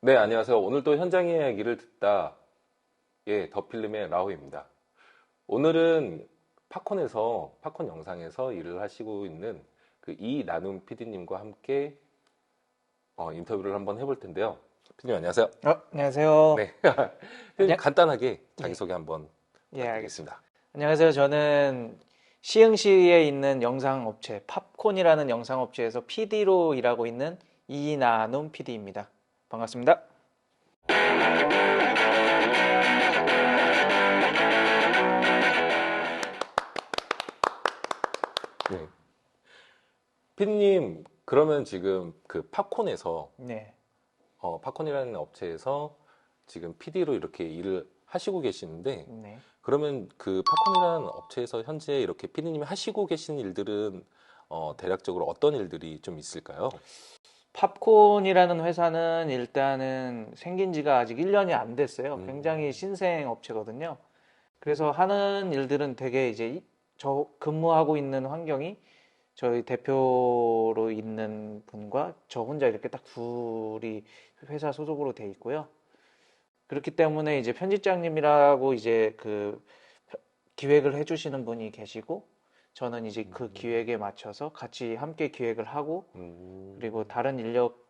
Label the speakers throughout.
Speaker 1: 네, 안녕하세요. 오늘도 현장 이야기를 듣다, 더 필름의 라오입니다. 오늘은 팝콘 영상에서 일을 하시고 있는 그 이나눔 PD님과 함께 인터뷰를 한번 해볼 텐데요. PD님 안녕하세요.
Speaker 2: 안녕하세요.
Speaker 1: 네. PD님
Speaker 2: 안녕,
Speaker 1: 간단하게
Speaker 2: 예,
Speaker 1: 자기소개 한번
Speaker 2: 예, 알겠습니다.
Speaker 1: 부탁드리겠습니다.
Speaker 2: 안녕하세요. 저는 시흥시에 있는 영상업체, 팝콘이라는 영상업체에서 PD로 일하고 있는 이나눔 PD입니다. 반갑습니다.
Speaker 1: 네. PD님, 그러면 지금 그 팝콘에서,
Speaker 2: 네,
Speaker 1: 팝콘이라는 업체에서 지금 PD로 이렇게 일을 하시고 계시는데,
Speaker 2: 네.
Speaker 1: 그러면 그 팝콘이라는 업체에서 현재 이렇게 피디님이 하시고 계신 일들은 대략적으로 어떤 일들이 좀 있을까요?
Speaker 2: 팝콘이라는 회사는 일단은 생긴 지가 아직 1년이 안 됐어요. 굉장히
Speaker 1: 음,
Speaker 2: 신생 업체거든요. 그래서 하는 일들은 되게 이제 저 근무하고 있는 환경이 저희 대표로 있는 분과 저 혼자 이렇게 딱 둘이 회사 소속으로 돼 있고요. 그렇기 때문에 이제 편집장님이라고 이제 그 기획을 해주시는 분이 계시고 저는 이제 그 기획에 맞춰서 같이 함께 기획을 하고 그리고
Speaker 1: 음,
Speaker 2: 다른 인력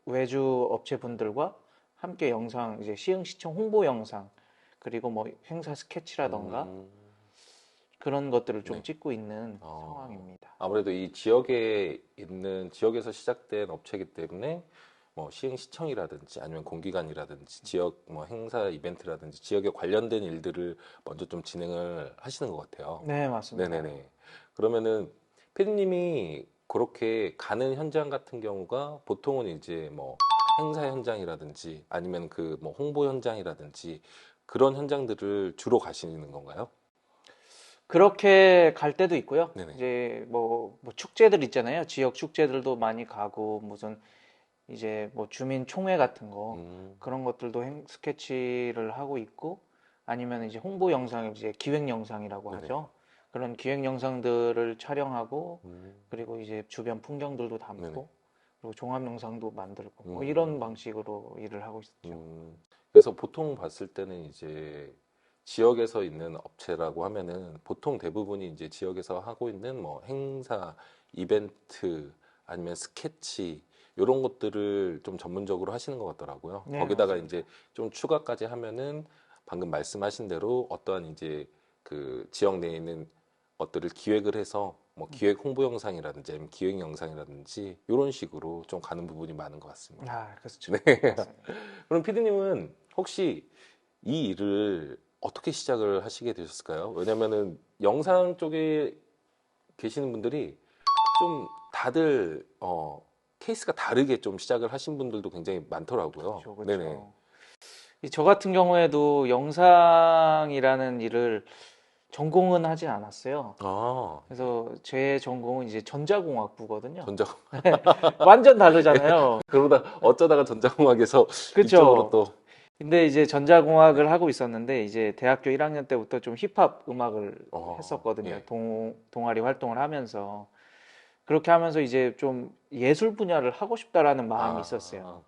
Speaker 2: 외주 업체 분들과 함께 영상 이제 시흥시청 홍보 영상 그리고 뭐 행사 스케치라던가
Speaker 1: 음,
Speaker 2: 그런 것들을 좀
Speaker 1: 네.
Speaker 2: 찍고 있는
Speaker 1: 어,
Speaker 2: 상황입니다.
Speaker 1: 아무래도 이 지역에서 시작된 업체이기 때문에 뭐 시흥시청이라든지 아니면 공기관이라든지 지역 뭐 행사 이벤트라든지 지역에 관련된 일들을 먼저 좀 진행을 하시는 것 같아요.
Speaker 2: 네, 맞습니다.
Speaker 1: 네네네. 그러면은 피디님이 그렇게 가는 현장 같은 경우가 보통은 이제 뭐 행사 현장이라든지 아니면 그 뭐 홍보 현장이라든지 그런 현장들을 주로 가시는 건가요?
Speaker 2: 그렇게 갈 때도 있고요.
Speaker 1: 네네.
Speaker 2: 이제 뭐 축제들 있잖아요. 지역 축제들도 많이 가고 무슨 이제 뭐 주민 총회 같은 거
Speaker 1: 음,
Speaker 2: 그런 것들도 스케치를 하고 있고 아니면 이제 홍보 영상 이제 기획 영상이라고
Speaker 1: 네네.
Speaker 2: 하죠. 그런 기획 영상들을 촬영하고
Speaker 1: 음,
Speaker 2: 그리고 이제 주변 풍경들도
Speaker 1: 네네.
Speaker 2: 담고 그리고 종합 영상도 만들고 뭐 이런
Speaker 1: 음,
Speaker 2: 방식으로 일을 하고 있죠.
Speaker 1: 그래서 보통 봤을 때는 이제 지역에서 있는 업체라고 하면은 보통 대부분이 이제 지역에서 하고 있는 뭐 행사, 이벤트 아니면 스케치 이런 것들을 좀 전문적으로 하시는 것 같더라고요.
Speaker 2: 네,
Speaker 1: 거기다가
Speaker 2: 맞습니다.
Speaker 1: 이제 좀 추가까지 하면은 방금 말씀하신 대로 어떠한 이제 그 지역 내에 있는 것들을 기획을 해서 뭐 기획 홍보 영상이라든지 아니면 기획 영상이라든지 이런 식으로 좀 가는 부분이 많은 것 같습니다.
Speaker 2: 아, 그렇죠.
Speaker 1: 네.
Speaker 2: 맞습니다.
Speaker 1: 그럼 피디님은 혹시 이 일을 어떻게 시작을 하시게 되셨을까요? 왜냐면은 영상 쪽에 계시는 분들이 좀 다들 케이스가 다르게 좀 시작을 하신 분들도 굉장히 많더라고요.
Speaker 2: 그렇죠,
Speaker 1: 네네.
Speaker 2: 그렇죠. 저 같은 경우에도 영상이라는 일을 전공은 하진 않았어요.
Speaker 1: 아, 예.
Speaker 2: 그래서 제 전공은 이제 전자공학부거든요.
Speaker 1: 전자
Speaker 2: 완전 다르잖아요.
Speaker 1: 그러다 어쩌다가 전자공학에서 이쪽으로
Speaker 2: 그렇죠.
Speaker 1: 또
Speaker 2: 근데 이제
Speaker 1: 네.
Speaker 2: 전자공학을 하고 있었는데 이제 대학교 1학년 때부터 좀 힙합 음악을 했었거든요.
Speaker 1: 예.
Speaker 2: 동아리 활동을 하면서 그렇게 하면서 이제 좀 예술 분야를 하고 싶다라는 마음이 있었어요.
Speaker 1: 아,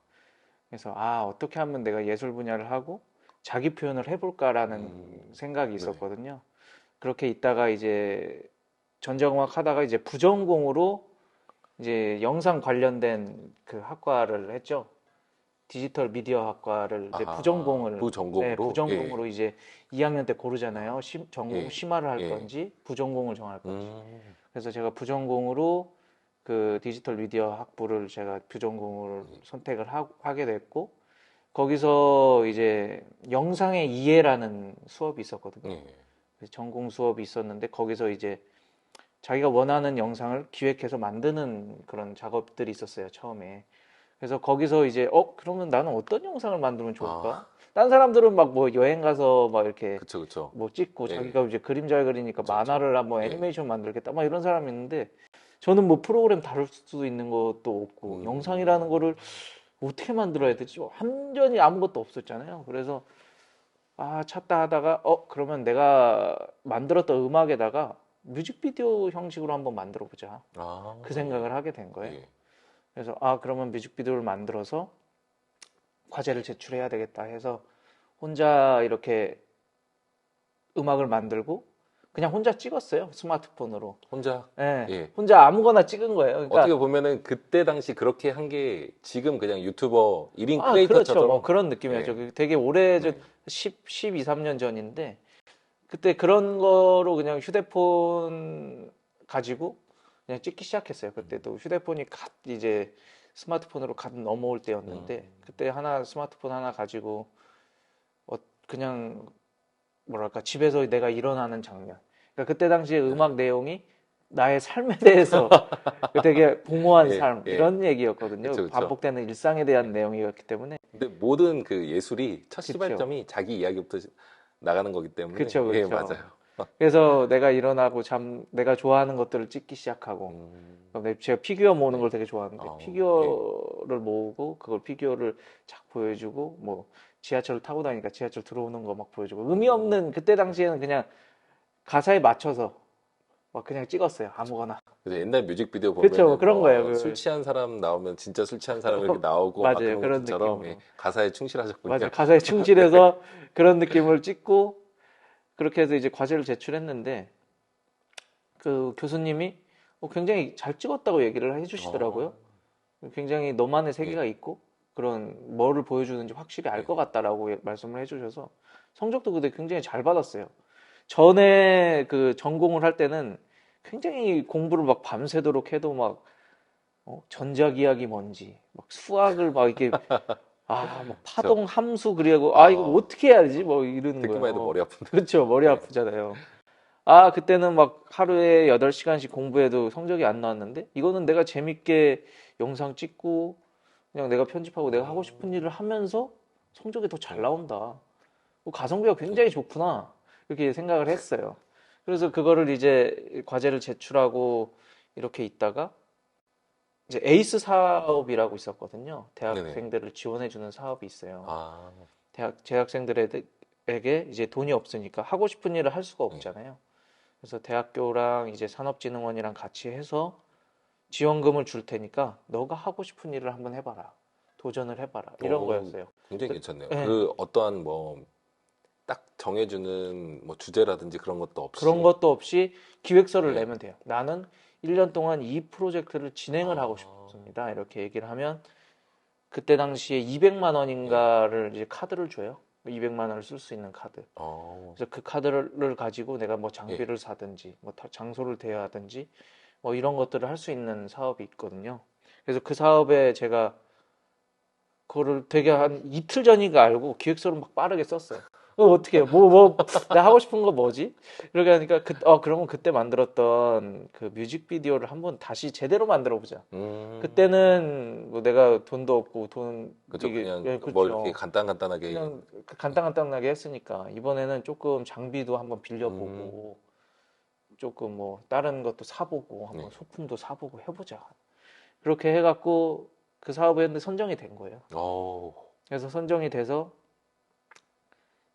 Speaker 2: 그래서 어떻게 하면 내가 예술 분야를 하고 자기 표현을 해볼까라는 생각이
Speaker 1: 네네.
Speaker 2: 있었거든요. 그렇게 있다가 이제 전자공학 하다가 이제 부전공으로 이제 영상 관련된 그 학과를 했죠. 디지털 미디어 학과를 이제
Speaker 1: 아,
Speaker 2: 부전공을 네,
Speaker 1: 부전공으로? 예,
Speaker 2: 부전공으로 이제 2학년 때
Speaker 1: 아,
Speaker 2: 고르잖아요. 전공
Speaker 1: 예,
Speaker 2: 심화를 할
Speaker 1: 예.
Speaker 2: 건지 부전공을 정할 건지.
Speaker 1: 음,
Speaker 2: 그래서 제가 부전공으로 그 디지털 미디어 학부를 제가 부전공을
Speaker 1: 예,
Speaker 2: 선택을 하게 됐고 거기서 이제 영상의 이해라는 수업이 있었거든요.
Speaker 1: 예.
Speaker 2: 그래서 전공 수업이 있었는데 거기서 이제 자기가 원하는 영상을 기획해서 만드는 그런 작업들이 있었어요, 처음에. 그래서 거기서 이제 그러면 나는 어떤 영상을 만들면 좋을까?
Speaker 1: 아,
Speaker 2: 딴 사람들은 막 뭐 여행 가서 막 이렇게
Speaker 1: 그쵸, 그쵸.
Speaker 2: 뭐 찍고
Speaker 1: 예,
Speaker 2: 자기가 이제 그림 잘 그리니까
Speaker 1: 그쵸, 그쵸.
Speaker 2: 만화를 한번
Speaker 1: 예.
Speaker 2: 애니메이션 만들겠다 막 이런 사람이 있는데 저는 뭐 프로그램 다룰 수도 있는 것도 없고 영상이라는
Speaker 1: 음,
Speaker 2: 거를 어떻게 만들어야
Speaker 1: 네.
Speaker 2: 되지? 완전히 아무것도 없었잖아요. 그래서 찾다 하다가 그러면 내가 만들었던 음악에다가 뮤직비디오 형식으로 한번 만들어 보자. 그
Speaker 1: 아, 예,
Speaker 2: 생각을 하게 된 거예요.
Speaker 1: 예.
Speaker 2: 그래서 그러면 뮤직비디오를 만들어서 과제를 제출해야 되겠다 해서 혼자 이렇게 음악을 만들고 그냥 혼자 찍었어요. 스마트폰으로.
Speaker 1: 혼자.
Speaker 2: 예,
Speaker 1: 예.
Speaker 2: 혼자 아무거나 찍은 거예요. 그러니까
Speaker 1: 어떻게 보면은 그때 당시 그렇게 한 게 지금 그냥 유튜버 1인
Speaker 2: 그렇죠.
Speaker 1: 크리에이터처럼.
Speaker 2: 뭐 그런 느낌이었죠.
Speaker 1: 예.
Speaker 2: 되게 오래전,
Speaker 1: 네.
Speaker 2: 12, 3년 전인데, 그때 그런 거로 그냥 휴대폰 가지고 그냥 찍기 시작했어요. 그때도 휴대폰이 갓 이제 스마트폰으로 갓 넘어올 때였는데, 그때 스마트폰 하나 가지고, 그냥, 뭐랄까, 집에서 내가 일어나는 장면. 그러니까 그때 당시에 음악 내용이 나의 삶에 대해서 되게 공허한
Speaker 1: 예,
Speaker 2: 삶,
Speaker 1: 예.
Speaker 2: 이런 얘기였거든요.
Speaker 1: 그쵸, 그쵸.
Speaker 2: 반복되는 일상에 대한 내용이었기 때문에.
Speaker 1: 근데 모든 그 예술이 첫
Speaker 2: 그쵸.
Speaker 1: 시발점이 자기 이야기부터 나가는 거기 때문에.
Speaker 2: 그쵸,
Speaker 1: 예,
Speaker 2: 그쵸.
Speaker 1: 맞아요.
Speaker 2: 그래서 내가 일어나고 내가 좋아하는 것들을 찍기 시작하고, 제가 피규어 모으는 걸 되게 좋아하는데,
Speaker 1: 아,
Speaker 2: 피규어를 모으고, 그걸 피규어를 착 보여주고, 뭐, 지하철을 타고 다니니까 지하철 들어오는 거 막 보여주고, 의미 없는, 그때 당시에는 그냥 가사에 맞춰서 막 그냥 찍었어요. 아무거나.
Speaker 1: 그래서 옛날 뮤직비디오 보면
Speaker 2: 그쵸, 그런 거예요.
Speaker 1: 술 취한 사람 나오면 진짜 술 취한 사람 이렇게 나오고 막
Speaker 2: 맞아요.
Speaker 1: 그런
Speaker 2: 그런
Speaker 1: 것처럼
Speaker 2: 느낌으로.
Speaker 1: 예, 가사에 충실하셨군요.
Speaker 2: 맞아요. 가사에 충실해서 그런 느낌을 찍고, 그렇게 해서 이제 과제를 제출했는데, 그 교수님이 굉장히 잘 찍었다고 얘기를 해주시더라고요. 굉장히 너만의 세계가 있고 그런 뭐를 보여주는지 확실히 알 것 같다라고 말씀을 해주셔서 성적도 그때 굉장히 잘 받았어요. 전에 그 전공을 할 때는 굉장히 공부를 막 밤새도록 해도 막 전자기학이 뭔지 막 수학을 막 이렇게 막 파동 함수 그리고 이거 어떻게 해야 되지 뭐 이러는 거예요.
Speaker 1: 듣기만 해도 머리 아픈데.
Speaker 2: 그렇죠. 머리 아프잖아요. 그때는 막 하루에 8시간씩 공부해도 성적이 안 나왔는데, 이거는 내가 재밌게 영상 찍고, 그냥 내가 편집하고 내가 하고 싶은 일을 하면서 성적이 더 잘 나온다. 가성비가 굉장히 좋구나. 이렇게 생각을 했어요. 그래서 그거를 이제 과제를 제출하고 이렇게 있다가, 이제 에이스 사업이라고 있었거든요. 대학생들을 지원해주는 사업이 있어요. 재학생들에게 이제 돈이 없으니까 하고 싶은 일을 할 수가 없잖아요. 그래서 대학교랑 이제 산업진흥원이랑 같이 해서 지원금을 줄 테니까 너가 하고 싶은 일을 한번 해봐라. 도전을 해봐라. 이런 거였어요.
Speaker 1: 굉장히 괜찮네요.
Speaker 2: 네.
Speaker 1: 그 어떠한 뭐 딱 정해주는 뭐 주제라든지 그런 것도 없이.
Speaker 2: 그런 것도 없이 기획서를 내면 돼요. 나는 1년 동안 이 프로젝트를 진행을 하고 싶습니다. 이렇게 얘기를 하면 그때 당시에 200만 원인가를 이제 카드를 줘요. 200만 원을 쓸 수 있는 카드. 그래서 그 카드를 가지고 내가 뭐 장비를 사든지, 뭐 장소를 대여하든지, 뭐 이런 것들을 할 수 있는 사업이 있거든요. 그래서 그 사업에 제가 그거를 되게 한 이틀 전인가 알고 기획서를 막 빠르게 썼어요. 어떻게 해요? 내가 하고 싶은 거 뭐지? 이렇게 하니까 그러면 그때 만들었던 그 뮤직비디오를 한번 다시 제대로 만들어 보자. 그때는 뭐 내가 돈도 없고
Speaker 1: 그죠, 그냥
Speaker 2: 그렇죠.
Speaker 1: 뭐 이렇게 간단하게.
Speaker 2: 그냥 간단하게 했으니까 이번에는 조금 장비도 한번 빌려보고 조금 뭐 다른 것도 사보고 한번 소품도 사보고 해보자. 그렇게 해갖고 그 사업을 했는데 선정이 된 거예요. 그래서 선정이 돼서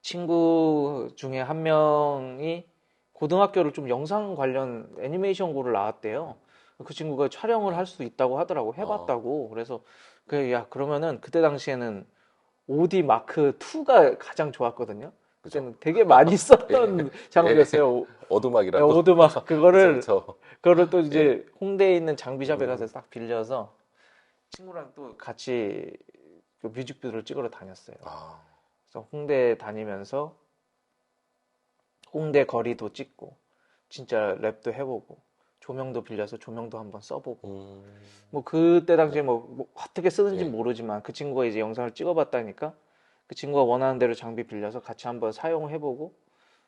Speaker 2: 친구 중에 한 명이 고등학교를 좀 영상 관련 애니메이션고를 나왔대요. 그 친구가 촬영을 할 수 있다고 하더라고. 해봤다고. 그래서 그러면은 그때 당시에는 오디 마크 2가 가장 좋았거든요. 그때는 되게 많이 썼던 장비였어요.
Speaker 1: 오두막이라고.
Speaker 2: 오두막 그거를
Speaker 1: 그쵸.
Speaker 2: 또 이제 홍대에 있는 장비샵에 가서 딱 빌려서 친구랑 또 같이 그 뮤직비디오를 찍으러 다녔어요. 그래서 홍대 다니면서 홍대 거리도 찍고 진짜 랩도 해보고 조명도 빌려서 조명도 한번 써보고 뭐 그때 당시에 뭐 어떻게 쓰는지 모르지만 그 친구가 이제 영상을 찍어봤다니까 그 친구가 원하는 대로 장비 빌려서 같이 한번 사용해보고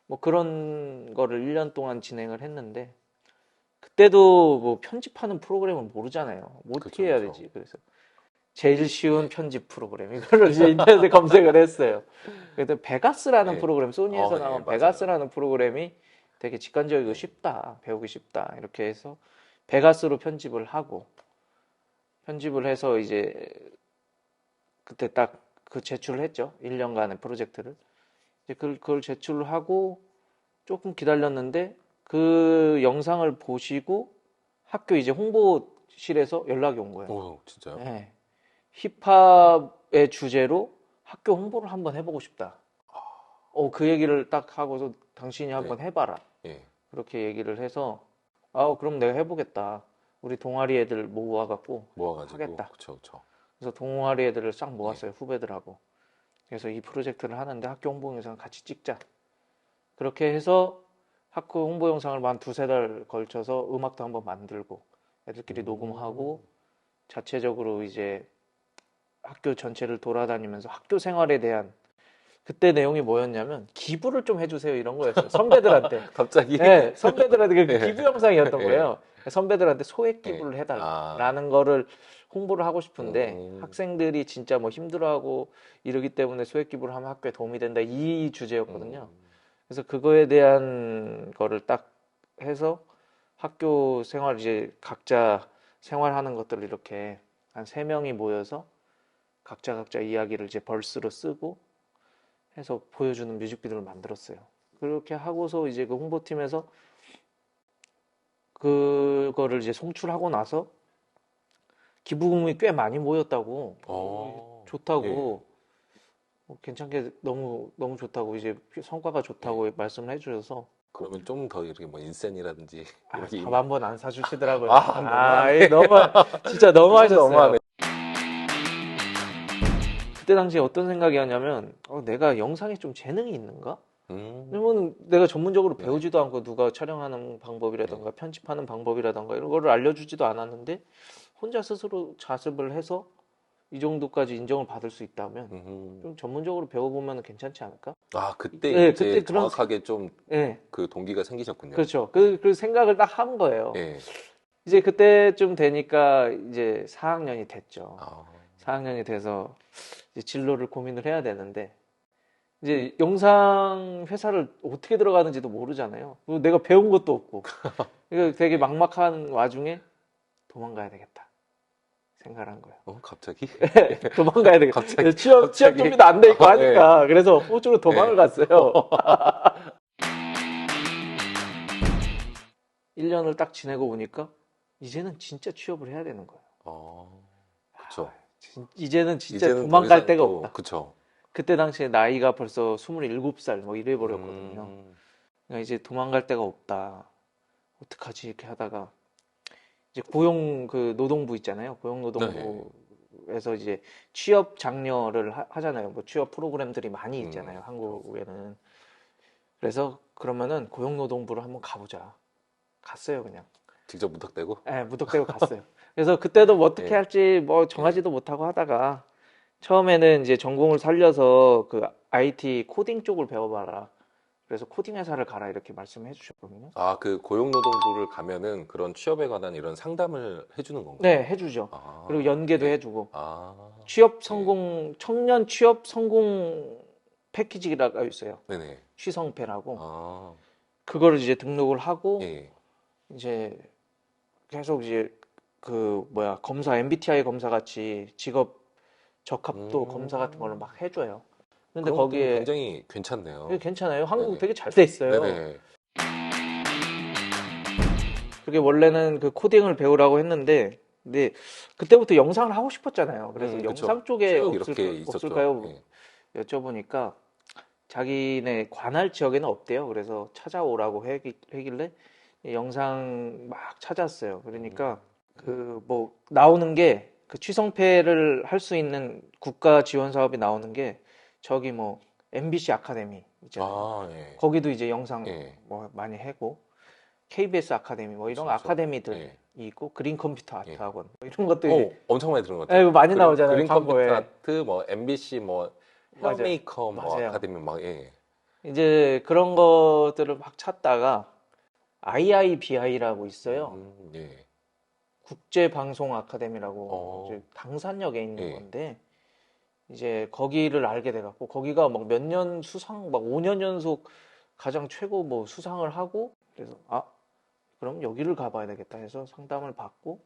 Speaker 2: 뭐 그런 거를 1년 동안 진행을 했는데 그때도 뭐 편집하는 프로그램은 모르잖아요. 뭐 어떻게 해야 되지? 그래서 제일 쉬운 편집 프로그램 이거를 이제 인터넷에 검색을 했어요. 그래서 베가스라는 프로그램, 소니에서 나온 베가스라는 프로그램이 되게 직관적이고 쉽다, 배우기 쉽다 이렇게 해서 베가스로 편집을 해서 이제 그때 딱 그 제출을 했죠. 1년간의 프로젝트를. 이제 그걸 제출을 하고 조금 기다렸는데 그 영상을 보시고 학교 이제 홍보실에서 연락이 온 거예요.
Speaker 1: 진짜요?
Speaker 2: 네. 힙합의 주제로 학교 홍보를 한번 해보고 싶다. 그 얘기를 딱 하고서 당신이 한번 해봐라.
Speaker 1: 예.
Speaker 2: 그렇게 얘기를 해서 그럼 내가 해보겠다. 우리 동아리 애들 모아갖고 하겠다.
Speaker 1: 그쵸.
Speaker 2: 그래서 동아리 애들을 싹 모았어요. 후배들하고. 그래서 이 프로젝트를 하는데 학교 홍보 영상을 같이 찍자. 그렇게 해서 학교 홍보 영상을 한 두세 달 걸쳐서 음악도 한번 만들고 애들끼리 녹음하고 자체적으로 이제 학교 전체를 돌아다니면서 학교 생활에 대한 그때 내용이 뭐였냐면 기부를 좀 해주세요 이런 거였어요. 선배들한테.
Speaker 1: 갑자기?
Speaker 2: 네, 선배들한테
Speaker 1: 네.
Speaker 2: 기부 영상이었던
Speaker 1: 네.
Speaker 2: 거예요. 선배들한테 소액 기부를 해달라는 거를 홍보를 하고 싶은데 학생들이 진짜 뭐 힘들어하고 이러기 때문에 소액 기부를 하면 학교에 도움이 된다 이 주제였거든요. 그래서 그거에 대한 거를 딱 해서 학교 생활 이제 각자 생활하는 것들을 이렇게 한 3명이 모여서 각자 이야기를 이제 벌스로 쓰고 해서 보여주는 뮤직비디오를 만들었어요. 그렇게 하고서 이제 그 홍보팀에서 그거를 이제 송출하고 나서 기부금이 꽤 많이 모였다고 좋다고 괜찮게 너무 좋다고 이제 성과가 좋다고 말씀을 해주셔서
Speaker 1: 그러면 좀 더 이렇게 뭐 인센이라든지 이렇게
Speaker 2: 밥 한 번 안 사주시더라고요.
Speaker 1: 너무하네.
Speaker 2: 진짜 너무하셨어요.
Speaker 1: 너무하네.
Speaker 2: 그때 당시에 어떤 생각이었냐면 내가 영상에 좀 재능이 있는가? 왜냐면 내가 전문적으로 배우지도 않고 누가 촬영하는 방법이라던가 편집하는 방법이라던가 이런 거를 알려주지도 않았는데 혼자 스스로 자습을 해서 이 정도까지 인정을 받을 수 있다면 좀 전문적으로 배워보면 괜찮지 않을까?
Speaker 1: 그때
Speaker 2: 네,
Speaker 1: 이제
Speaker 2: 그때 그런
Speaker 1: 정확하게 좀 그 동기가 생기셨군요.
Speaker 2: 그렇죠. 그 생각을 딱 한 거예요.
Speaker 1: 예.
Speaker 2: 이제 그때쯤 되니까 이제 4학년이 됐죠. 4학년이 돼서 이제 진로를 고민을 해야 되는데 이제 영상 회사를 어떻게 들어가는지도 모르잖아요. 그리고 내가 배운 것도 없고. 그러니까 되게 막막한 와중에 도망가야 되겠다 생각을 한 거예요.
Speaker 1: 갑자기?
Speaker 2: 도망가야 되겠다.
Speaker 1: 갑자기?
Speaker 2: 취업 준비도 안 돼 있고 하니까. 그래서 호주로 도망을 갔어요. 1년을 딱 지내고 보니까 이제는 진짜 취업을 해야 되는 거예요.
Speaker 1: 그쵸.
Speaker 2: 이제는 진짜 도망갈 데가 없다.
Speaker 1: 그쵸.
Speaker 2: 그때 당시에 나이가 벌써 27살 뭐 이래 버렸거든요. 그러니까 이제 도망갈 데가 없다. 어떡하지? 이렇게 하다가 이제 고용 그 노동부 있잖아요. 고용노동부에서 이제 취업 장려를 하잖아요. 뭐 취업 프로그램들이 많이 있잖아요. 한국에는. 그래서 그러면은 고용노동부를 한번 가보자. 갔어요, 그냥.
Speaker 1: 직접 무턱대고?
Speaker 2: 네, 무턱대고 갔어요. 그래서 그때도 뭐 어떻게 할지 뭐 정하지도 못하고 하다가 처음에는 이제 전공을 살려서 그 IT 코딩 쪽을 배워봐라. 그래서 코딩 회사를 가라 이렇게 말씀해 주셨거든요.
Speaker 1: 그 고용노동부를 가면은 그런 취업에 관한 이런 상담을 해주는 건가요?
Speaker 2: 네, 해주죠. 그리고 연계도 해주고. 취업 성공, 청년 취업 성공 패키지라고 있어요.
Speaker 1: 네네.
Speaker 2: 취성패라고. 그거를 이제 등록을 하고 이제 계속 이제 검사 MBTI 검사 같이 직업 적합도 검사 같은 걸 막 해줘요. 근데 거기에
Speaker 1: 굉장히 괜찮네요.
Speaker 2: 괜찮아요. 한국 되게 잘 돼 있어요.
Speaker 1: 네네.
Speaker 2: 그게 원래는 그 코딩을 배우라고 했는데, 근데 그때부터 영상을 하고 싶었잖아요. 그래서 영상 쪽에 없을까요? 여쭤보니까 자기네 관할 지역에는 없대요. 그래서 찾아오라고 하길래 영상 막 찾았어요. 그러니까 그 뭐 나오는 게 그 취성패를 할 수 있는 국가 지원 사업이 나오는 게 저기 뭐 MBC 아카데미 있잖아요. 거기도 이제 영상 뭐 많이 하고 KBS 아카데미 뭐 이런 아카데미들이 있고 그린 컴퓨터 아트 학원 뭐 이런 것들이
Speaker 1: 엄청 많이 들은 것 같아요.
Speaker 2: 많이 나오잖아요.
Speaker 1: 그린
Speaker 2: 광고에.
Speaker 1: 컴퓨터 아트 뭐 MBC 뭐 헤어메이커 뭐
Speaker 2: 맞아요.
Speaker 1: 아카데미 막
Speaker 2: 이제 그런 것들을 막 찾다가 IIBI라고 있어요. 국제방송 아카데미라고 이제 당산역에 있는 건데 이제 거기를 알게 돼갖고 거기가 막 몇 년 수상 막 5년 연속 가장 최고 뭐 수상을 하고 그래서 그럼 여기를 가봐야 되겠다 해서 상담을 받고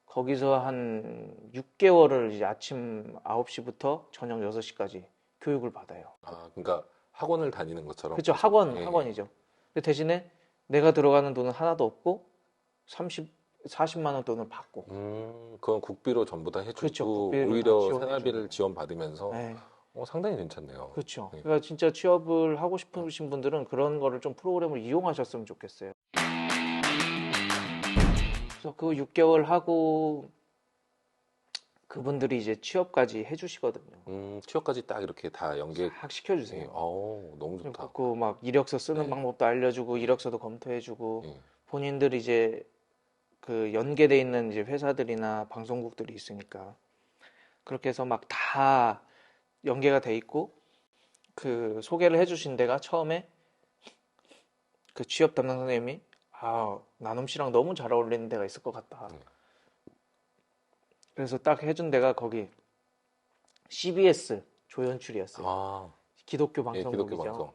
Speaker 2: 거기서 한 6개월을 이제 아침 9시부터 저녁 6시까지 교육을 받아요.
Speaker 1: 그러니까 학원을 다니는 것처럼.
Speaker 2: 그렇죠. 학원이죠. 근데 대신에 내가 들어가는 돈은 하나도 없고 40만 원 돈을 받고.
Speaker 1: 그건 국비로 전부 다 해주고
Speaker 2: 그렇죠.
Speaker 1: 오히려 생활비를 지원받으면서. 상당히 괜찮네요.
Speaker 2: 그렇죠.
Speaker 1: 네.
Speaker 2: 그러니까 진짜 취업을 하고 싶으신 분들은 그런 거를 좀 프로그램을 이용하셨으면 좋겠어요. 그래서 그 6개월 하고 그분들이 이제 취업까지 해주시거든요.
Speaker 1: 취업까지 딱 이렇게 다 연계.
Speaker 2: 싹 시켜주세요.
Speaker 1: 너무 좋다.
Speaker 2: 그 막 이력서 쓰는
Speaker 1: 네.
Speaker 2: 방법도 알려주고 이력서도 검토해주고
Speaker 1: 예.
Speaker 2: 본인들이 이제 그 연계돼 있는 이제 회사들이나 방송국들이 있으니까 그렇게 해서 막 다 연계가 돼 있고 그 소개를 해주신 데가 처음에 그 취업 담당 선생님이 나눔 씨랑 너무 잘 어울리는 데가 있을 것 같다.
Speaker 1: 네.
Speaker 2: 그래서 딱 해준 데가 거기 CBS 조연출이었어요. 기독교
Speaker 1: 예,
Speaker 2: 방송국이죠.
Speaker 1: 기독교 방송.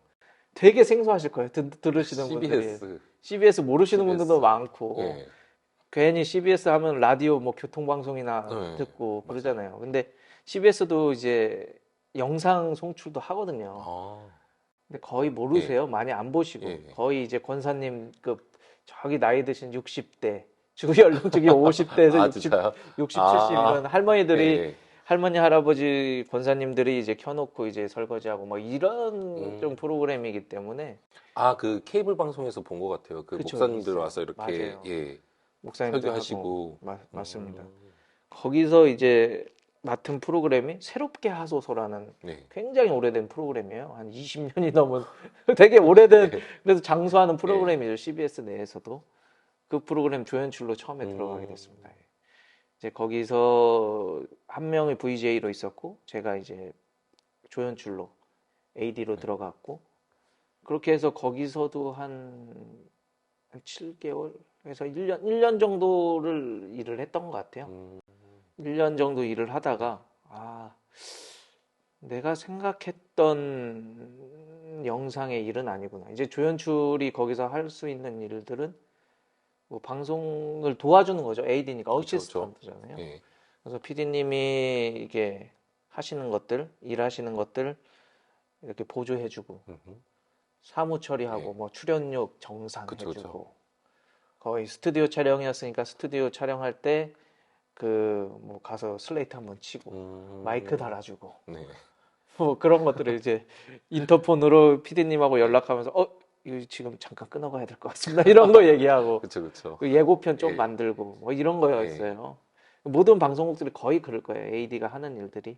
Speaker 2: 되게 생소하실 거예요. 들으시는 분들이.
Speaker 1: CBS.
Speaker 2: CBS 모르시는
Speaker 1: CBS.
Speaker 2: 분들도 많고
Speaker 1: 예.
Speaker 2: 괜히 CBS 하면 라디오 뭐 교통방송이나
Speaker 1: 네,
Speaker 2: 듣고 그러잖아요. 근데 CBS도 이제 영상 송출도 하거든요. 근데 거의 모르세요. 많이 안 보시고.
Speaker 1: 예.
Speaker 2: 거의 이제 권사님급 저기 나이 드신 60대, 주기 연령층이 50대에서 60,
Speaker 1: 진짜요?
Speaker 2: 70 이런 할머니들이
Speaker 1: 예.
Speaker 2: 할머니, 할아버지 권사님들이 이제 켜놓고 이제 설거지하고 뭐 이런 좀 프로그램이기 때문에
Speaker 1: 그 케이블 방송에서 본 것 같아요. 그
Speaker 2: 그쵸,
Speaker 1: 목사님들
Speaker 2: 있어요.
Speaker 1: 와서 이렇게
Speaker 2: 맞아요.
Speaker 1: 예,
Speaker 2: 목사님들
Speaker 1: 설교하시고.
Speaker 2: 맞습니다. 거기서 이제 맡은 프로그램이 새롭게 하소서라는
Speaker 1: 네.
Speaker 2: 굉장히 오래된 프로그램이에요. 한 20년이 넘은 되게 오래된 그래서 장수하는 프로그램이죠. CBS 내에서도 그 프로그램 조연출로 처음에 들어가게 됐습니다. 이제 거기서 한 명이 VJ로 있었고 제가 이제 조연출로 AD로 들어갔고 그렇게 해서 거기서도 한 7개월에서 1년 정도를 일을 했던 것 같아요. 1년 정도 일을 하다가 내가 생각했던 영상의 일은 아니구나. 이제 조연출이 거기서 할 수 있는 일들은 뭐 방송을 도와주는 거죠. AD니까 어시스턴트잖아요.
Speaker 1: 예.
Speaker 2: 그래서 PD님이 이게 하시는 것들, 일하시는 것들 이렇게 보조해주고 사무 처리하고 뭐 출연료 정산해주고 거의 스튜디오 촬영이었으니까 스튜디오 촬영할 때 그 뭐 가서 슬레이트 한번 치고 마이크 달아주고
Speaker 1: 네.
Speaker 2: 뭐 그런 것들을 이제 인터폰으로 PD님하고 연락하면서 이거 지금 잠깐 끊어가야 될 것 같습니다. 이런 거 얘기하고
Speaker 1: 그쵸.
Speaker 2: 그 예고편 좀
Speaker 1: 예.
Speaker 2: 만들고 뭐 이런 거였어요. 모든 방송국들이 거의 그럴 거예요. AD가 하는 일들이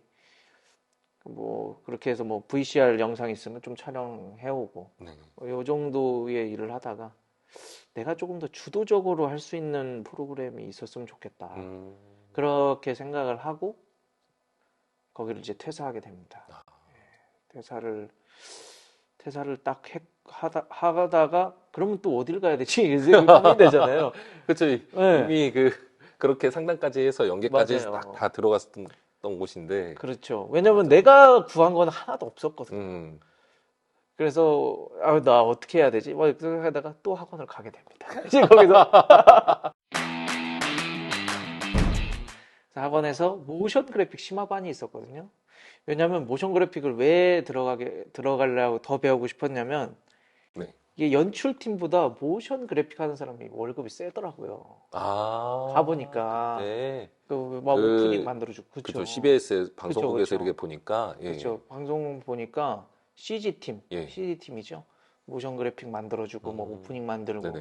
Speaker 2: 뭐 그렇게 해서 뭐 VCR 영상 있으면 좀 촬영해오고 요 정도의 일을 하다가 내가 조금 더 주도적으로 할 수 있는 프로그램이 있었으면 좋겠다. 그렇게 생각을 하고 거기를 이제 퇴사하게 됩니다. 퇴사를 딱 하다가 그러면 또 어딜 가야 되지? 이제 고민이 되잖아요.
Speaker 1: 그쵸.
Speaker 2: 네.
Speaker 1: 이미 그렇게 상담까지 해서 연계까지 해서
Speaker 2: 맞아요.
Speaker 1: 딱 다 들어갔던 곳인데.
Speaker 2: 그렇죠. 왜냐면 내가 구한 건 하나도 없었거든요. 그래서 나 어떻게 해야 되지? 뭐 그렇게 하다가 또 학원을 가게 됩니다. 이제 거기서 학원에서 모션 그래픽 심화반이 있었거든요. 왜냐하면 모션 그래픽을 왜 들어가려고 더 배우고 싶었냐면 이게 연출팀보다 모션 그래픽 하는 사람이 월급이 세더라고요. 가보니까 막 오프닝 만들어주고
Speaker 1: 그렇죠. CBS 방송국에서
Speaker 2: 그쵸.
Speaker 1: 이렇게 보니까
Speaker 2: 그렇죠. 방송 보니까 CG팀이죠. 모션 그래픽 만들어주고 뭐 오프닝 만들고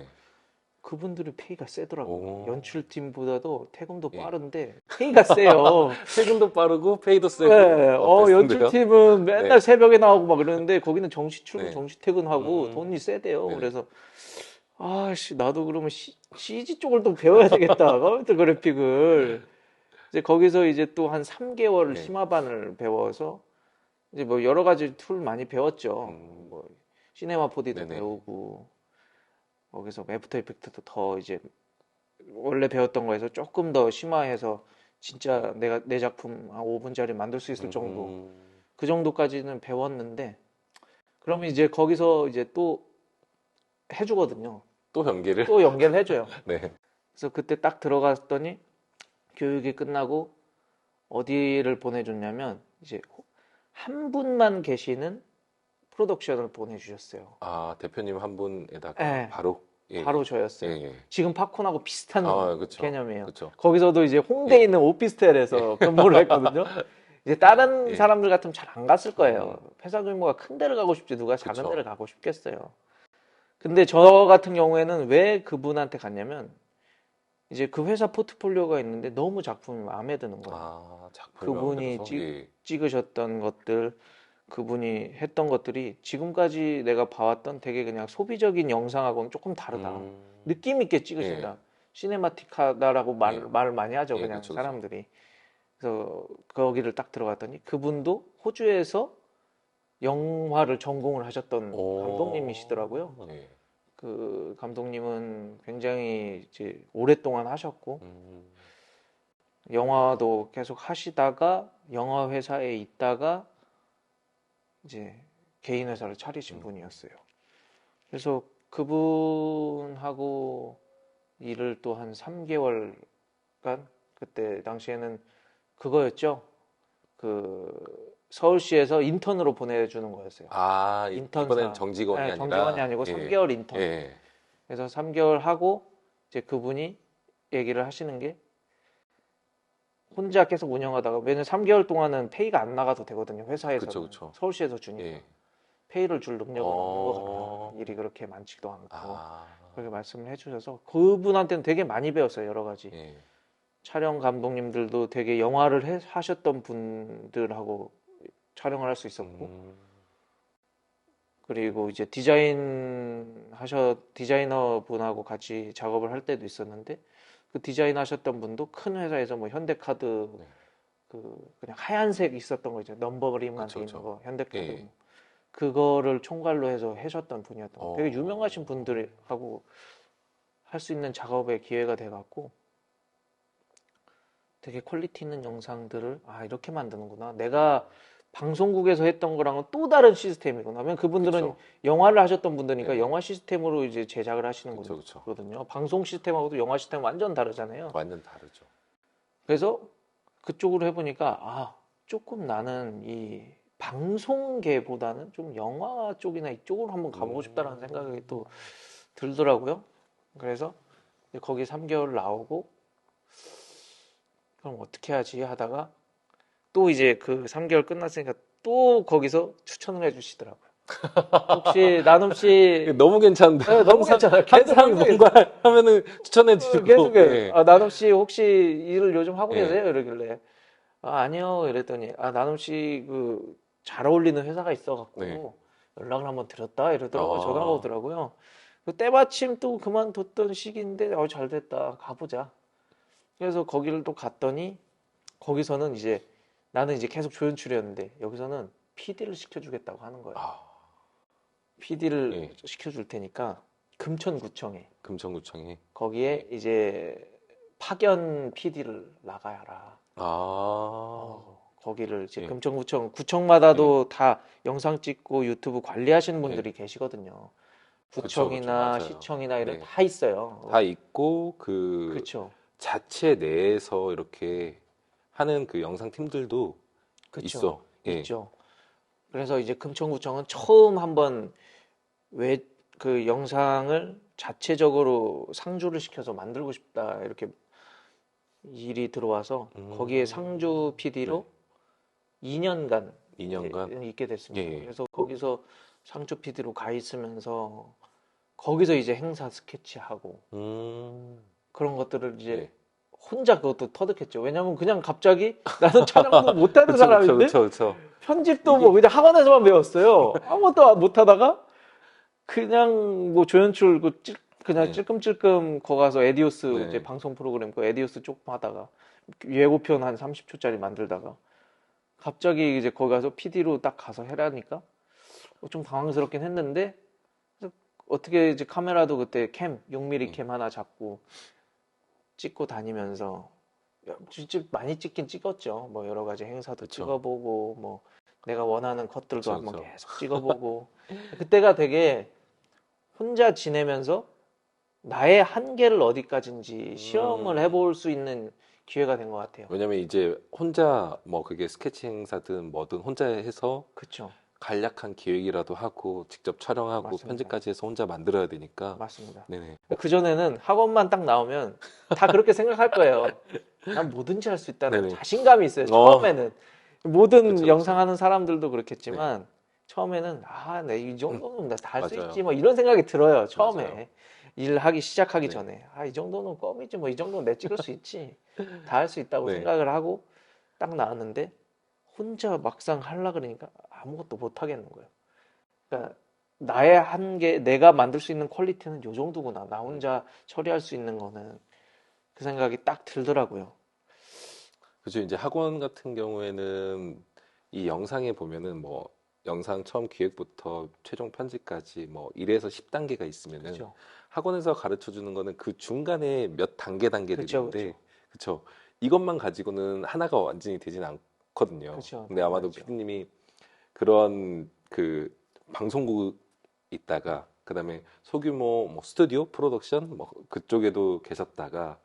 Speaker 2: 그분들이 페이가 세더라고요. 연출팀보다도 퇴근도 빠른데 페이가 세요.
Speaker 1: 퇴근도 빠르고 페이도 세고.
Speaker 2: 연출팀은 맨날 새벽에 나오고 막 그러는데 거기는 정시 출근, 정시 퇴근하고 돈이 세대요. 그래서 나도 그러면 CG 쪽을 또 배워야 되겠다. 컴퓨터 그래픽을. 이제 거기서 이제 또 한 3개월 심화반을 배워서 이제 뭐 여러 가지 툴 많이 배웠죠. 뭐 시네마 4D도 배우고 거기서 애프터 이펙트도 더 이제 원래 배웠던 거에서 조금 더 심화해서 진짜 내 작품 한 5분짜리 만들 수 있을 정도 그 정도까지는 배웠는데 그러면 이제 거기서 이제 또 해주거든요.
Speaker 1: 또
Speaker 2: 연계를 해줘요.
Speaker 1: 네.
Speaker 2: 그래서 그때 딱 들어갔더니 교육이 끝나고 어디를 보내줬냐면 이제 한 분만 계시는 프로덕션을 보내주셨어요.
Speaker 1: 대표님 한 분에다가 바로
Speaker 2: 바로 저였어요. 지금 팝콘하고 비슷한
Speaker 1: 그쵸.
Speaker 2: 개념이에요.
Speaker 1: 그쵸.
Speaker 2: 거기서도 이제 홍대에 있는 오피스텔에서 근무를 했거든요. 이제 다른
Speaker 1: 예.
Speaker 2: 사람들 같으면 잘 안 갔을 거예요. 회사 규모가 큰 데를 가고 싶지 누가 작은
Speaker 1: 그쵸.
Speaker 2: 데를 가고 싶겠어요. 근데 저 같은 경우에는 왜 그분한테 갔냐면 이제 그 회사 포트폴리오가 있는데 너무 작품이 마음에 드는 거예요.
Speaker 1: 아, 작품이 마음에
Speaker 2: 그분이
Speaker 1: 들어서? 예.
Speaker 2: 찍으셨던 것들, 그분이 했던 것들이 지금까지 내가 봐왔던 되게 그냥 소비적인 영상하고는 조금 다르다. 느낌 있게 찍으신다. 시네마틱하다라고
Speaker 1: 예.
Speaker 2: 말을 많이 하죠.
Speaker 1: 예,
Speaker 2: 그냥
Speaker 1: 그쵸, 그쵸.
Speaker 2: 사람들이. 그래서 거기를 딱 들어갔더니 그분도 호주에서 영화를 전공을 하셨던
Speaker 1: 오.
Speaker 2: 감독님이시더라고요.
Speaker 1: 예.
Speaker 2: 그 감독님은 굉장히 이제 오랫동안 하셨고 영화도 계속 하시다가 영화 회사에 있다가 이제 개인 회사를 차리신 분이었어요. 그래서 그분하고 일을 또 한 3개월간 그때 당시에는 그거였죠. 그 서울시에서 인턴으로 보내주는 거였어요.
Speaker 1: 아,
Speaker 2: 인턴사.
Speaker 1: 이번엔 정직원이
Speaker 2: 네,
Speaker 1: 아니라?
Speaker 2: 정직원이 아니고
Speaker 1: 예.
Speaker 2: 3개월 인턴.
Speaker 1: 예.
Speaker 2: 그래서 3개월 하고 이제 그분이 얘기를 하시는 게 혼자 계속 운영하다가 왜냐면 3개월 동안은 페이가 안 나가도 되거든요. 회사에서
Speaker 1: 그쵸, 그쵸.
Speaker 2: 서울시에서 주니까
Speaker 1: 예.
Speaker 2: 페이를 줄 능력은 없는 것 같다. 일이 그렇게 많지도 않고
Speaker 1: 아,
Speaker 2: 그렇게 말씀을 해주셔서 그분한테는 되게 많이 배웠어요. 여러 가지
Speaker 1: 예.
Speaker 2: 촬영 감독님들도 되게 영화를 하셨던 분들하고 촬영을 할 수 있었고 그리고 이제 디자이너 분하고 같이 작업을 할 때도 있었는데 그 디자인 하셨던 분도 큰 회사에서 뭐 현대카드
Speaker 1: 네.
Speaker 2: 그 그냥 하얀색 있었던 거 있죠. 넘버링만
Speaker 1: 그쵸,
Speaker 2: 돼 있는
Speaker 1: 그쵸.
Speaker 2: 거 현대카드
Speaker 1: 예.
Speaker 2: 그거를 총괄로 해서 하셨던 분이었던 거. 되게
Speaker 1: 어.
Speaker 2: 유명하신 분들하고 할 수 있는 작업의 기회가 돼갖고 되게 퀄리티 있는 영상들을 이렇게 만드는구나. 내가 방송국에서 했던 거랑은 또 다른 시스템이구나. 왜냐면 그분들은
Speaker 1: 그쵸.
Speaker 2: 영화를 하셨던 분들이니까
Speaker 1: 네.
Speaker 2: 영화 시스템으로 이제 제작을 하시는
Speaker 1: 그쵸, 그쵸.
Speaker 2: 거거든요. 방송 시스템하고도 영화 시스템 완전 다르잖아요.
Speaker 1: 완전 다르죠.
Speaker 2: 그래서 그쪽으로 해보니까 조금 나는 이 방송계보다는 좀 영화 쪽이나 이쪽으로 한번 가보고 싶다라는 생각이 또 들더라고요. 그래서 이제 거기 3개월 나오고 그럼 어떻게 하지 하다가 또 이제 그 3개월 끝났으니까 또 거기서 추천을 해주시더라고요. 혹시 나눔 씨
Speaker 1: 너무 괜찮은데.
Speaker 2: 네, 너무 괜찮아요.
Speaker 1: 한 사람이 뭔가 하면은 추천해 주시고.
Speaker 2: 계속
Speaker 1: 예.
Speaker 2: 나눔 씨 혹시 일을 요즘 하고
Speaker 1: 예.
Speaker 2: 계세요? 이러길래 아니요 이랬더니 나눔 씨 그 잘 어울리는 회사가 있어갖고
Speaker 1: 네.
Speaker 2: 연락을 한번 드렸다 이러더라고요.
Speaker 1: 아.
Speaker 2: 전화가 오더라고요. 그 때마침 또 그만뒀던 시기인데 잘 됐다 가보자. 그래서 거기를 또 갔더니 거기서는 이제 나는 이제 계속 조연출이었는데 여기서는 PD를 시켜주겠다고 하는 거예요. PD를
Speaker 1: 예.
Speaker 2: 시켜줄 테니까 금천구청에
Speaker 1: 금천구청이.
Speaker 2: 거기에 이제 파견 PD를 나가야라. 거기를 이제
Speaker 1: 예.
Speaker 2: 금천구청마다도 다 영상 찍고 유튜브 관리하시는 분들이 계시거든요.
Speaker 1: 그쵸,
Speaker 2: 구청이나
Speaker 1: 그쵸, 맞아요.
Speaker 2: 시청이나 이런
Speaker 1: 네.
Speaker 2: 다 있어요.
Speaker 1: 다 있고 그
Speaker 2: 그렇죠.
Speaker 1: 자체 내에서 이렇게 하는 그 영상 팀들도 있어. 예.
Speaker 2: 있죠. 그래서 이제 금천구청은 처음 한번 왜 그 영상을 자체적으로 상주를 시켜서 만들고 싶다 이렇게 일이 들어와서 거기에 상주 PD로 2년간
Speaker 1: 2년간
Speaker 2: 있게 됐습니다.
Speaker 1: 예.
Speaker 2: 그래서 거기서 상주 PD로 가 있으면서 거기서 이제 행사 스케치하고 그런 것들을 이제
Speaker 1: 네.
Speaker 2: 혼자 그것도 터득했죠. 왜냐면 그냥 갑자기 나는 촬영도 못하는 사람인데
Speaker 1: 그쵸.
Speaker 2: 편집도 뭐 그냥 학원에서만 배웠어요. 아무것도 못하다가 그냥 뭐 조연출 그냥
Speaker 1: 네.
Speaker 2: 찔끔찔끔 거 가서 에디오스
Speaker 1: 네.
Speaker 2: 이제 방송 프로그램 그 에디오스 조금 하다가 예고편 한 30초짜리 만들다가 갑자기 이제 거기 가서 PD로 딱 가서 해라니까 좀 당황스럽긴 했는데 어떻게 이제 카메라도 그때 6mm 캠 하나 잡고 찍고 다니면서 진짜 많이 찍긴 찍었죠. 뭐 여러 가지 행사도
Speaker 1: 그쵸.
Speaker 2: 찍어보고 뭐 내가 원하는 컷들도
Speaker 1: 그쵸,
Speaker 2: 한번
Speaker 1: 그쵸.
Speaker 2: 계속 찍어보고 그때가 되게 혼자 지내면서 나의 한계를 어디까지인지 시험을 해볼 수 있는 기회가 된 것 같아요.
Speaker 1: 왜냐면 이제 혼자 뭐 그게 스케치 행사든 뭐든 혼자 해서
Speaker 2: 그렇죠.
Speaker 1: 간략한 기획이라도 하고 직접 촬영하고
Speaker 2: 맞습니다.
Speaker 1: 편집까지 해서 혼자 만들어야 되니까.
Speaker 2: 맞습니다.
Speaker 1: 네네.
Speaker 2: 그전에는 학원만 딱 나오면 다 그렇게 생각할 거예요. 난 뭐든지 할 수 있다는
Speaker 1: 네네.
Speaker 2: 자신감이 있어요. 처음에는. 모든
Speaker 1: 그쵸,
Speaker 2: 영상
Speaker 1: 그쵸.
Speaker 2: 하는 사람들도
Speaker 1: 네,
Speaker 2: 그렇겠지만 처음에는 내 이 정도는 나 다 할 수 있지
Speaker 1: 맞아요.
Speaker 2: 뭐 이런 생각이 들어요.
Speaker 1: 맞아요.
Speaker 2: 처음에 일하기 시작하기
Speaker 1: 네,
Speaker 2: 전에 이 정도는 껌이지 뭐 이 정도는 내 찍을 수 있지 다 할 수 있다고
Speaker 1: 네,
Speaker 2: 생각을 하고 딱 나왔는데 혼자 막상 하려 그러니까 아무것도 못 하겠는 거예요. 그러니까 나의 한계, 내가 만들 수 있는 퀄리티는 요 정도구나. 나 혼자 처리할 수 있는 거는 그 생각이 딱 들더라고요.
Speaker 1: 그죠. 이제 학원 같은 경우에는 이 영상에 보면은 뭐 영상 처음 기획부터 최종 편집까지 뭐 1에서 10단계가 있으면은
Speaker 2: 그렇죠.
Speaker 1: 학원에서 가르쳐 주는 거는 그 중간에 몇 단계들이
Speaker 2: 그렇죠.
Speaker 1: 있는데,
Speaker 2: 그렇죠.
Speaker 1: 그쵸. 이것만 가지고는 하나가 완전히 되진 않거든요.
Speaker 2: 그렇죠.
Speaker 1: 근데 아마도
Speaker 2: 당연하죠.
Speaker 1: 피디님이 그런 그 방송국 있다가 그다음에 소규모 뭐 스튜디오 프로덕션 뭐 그쪽에도 계셨다가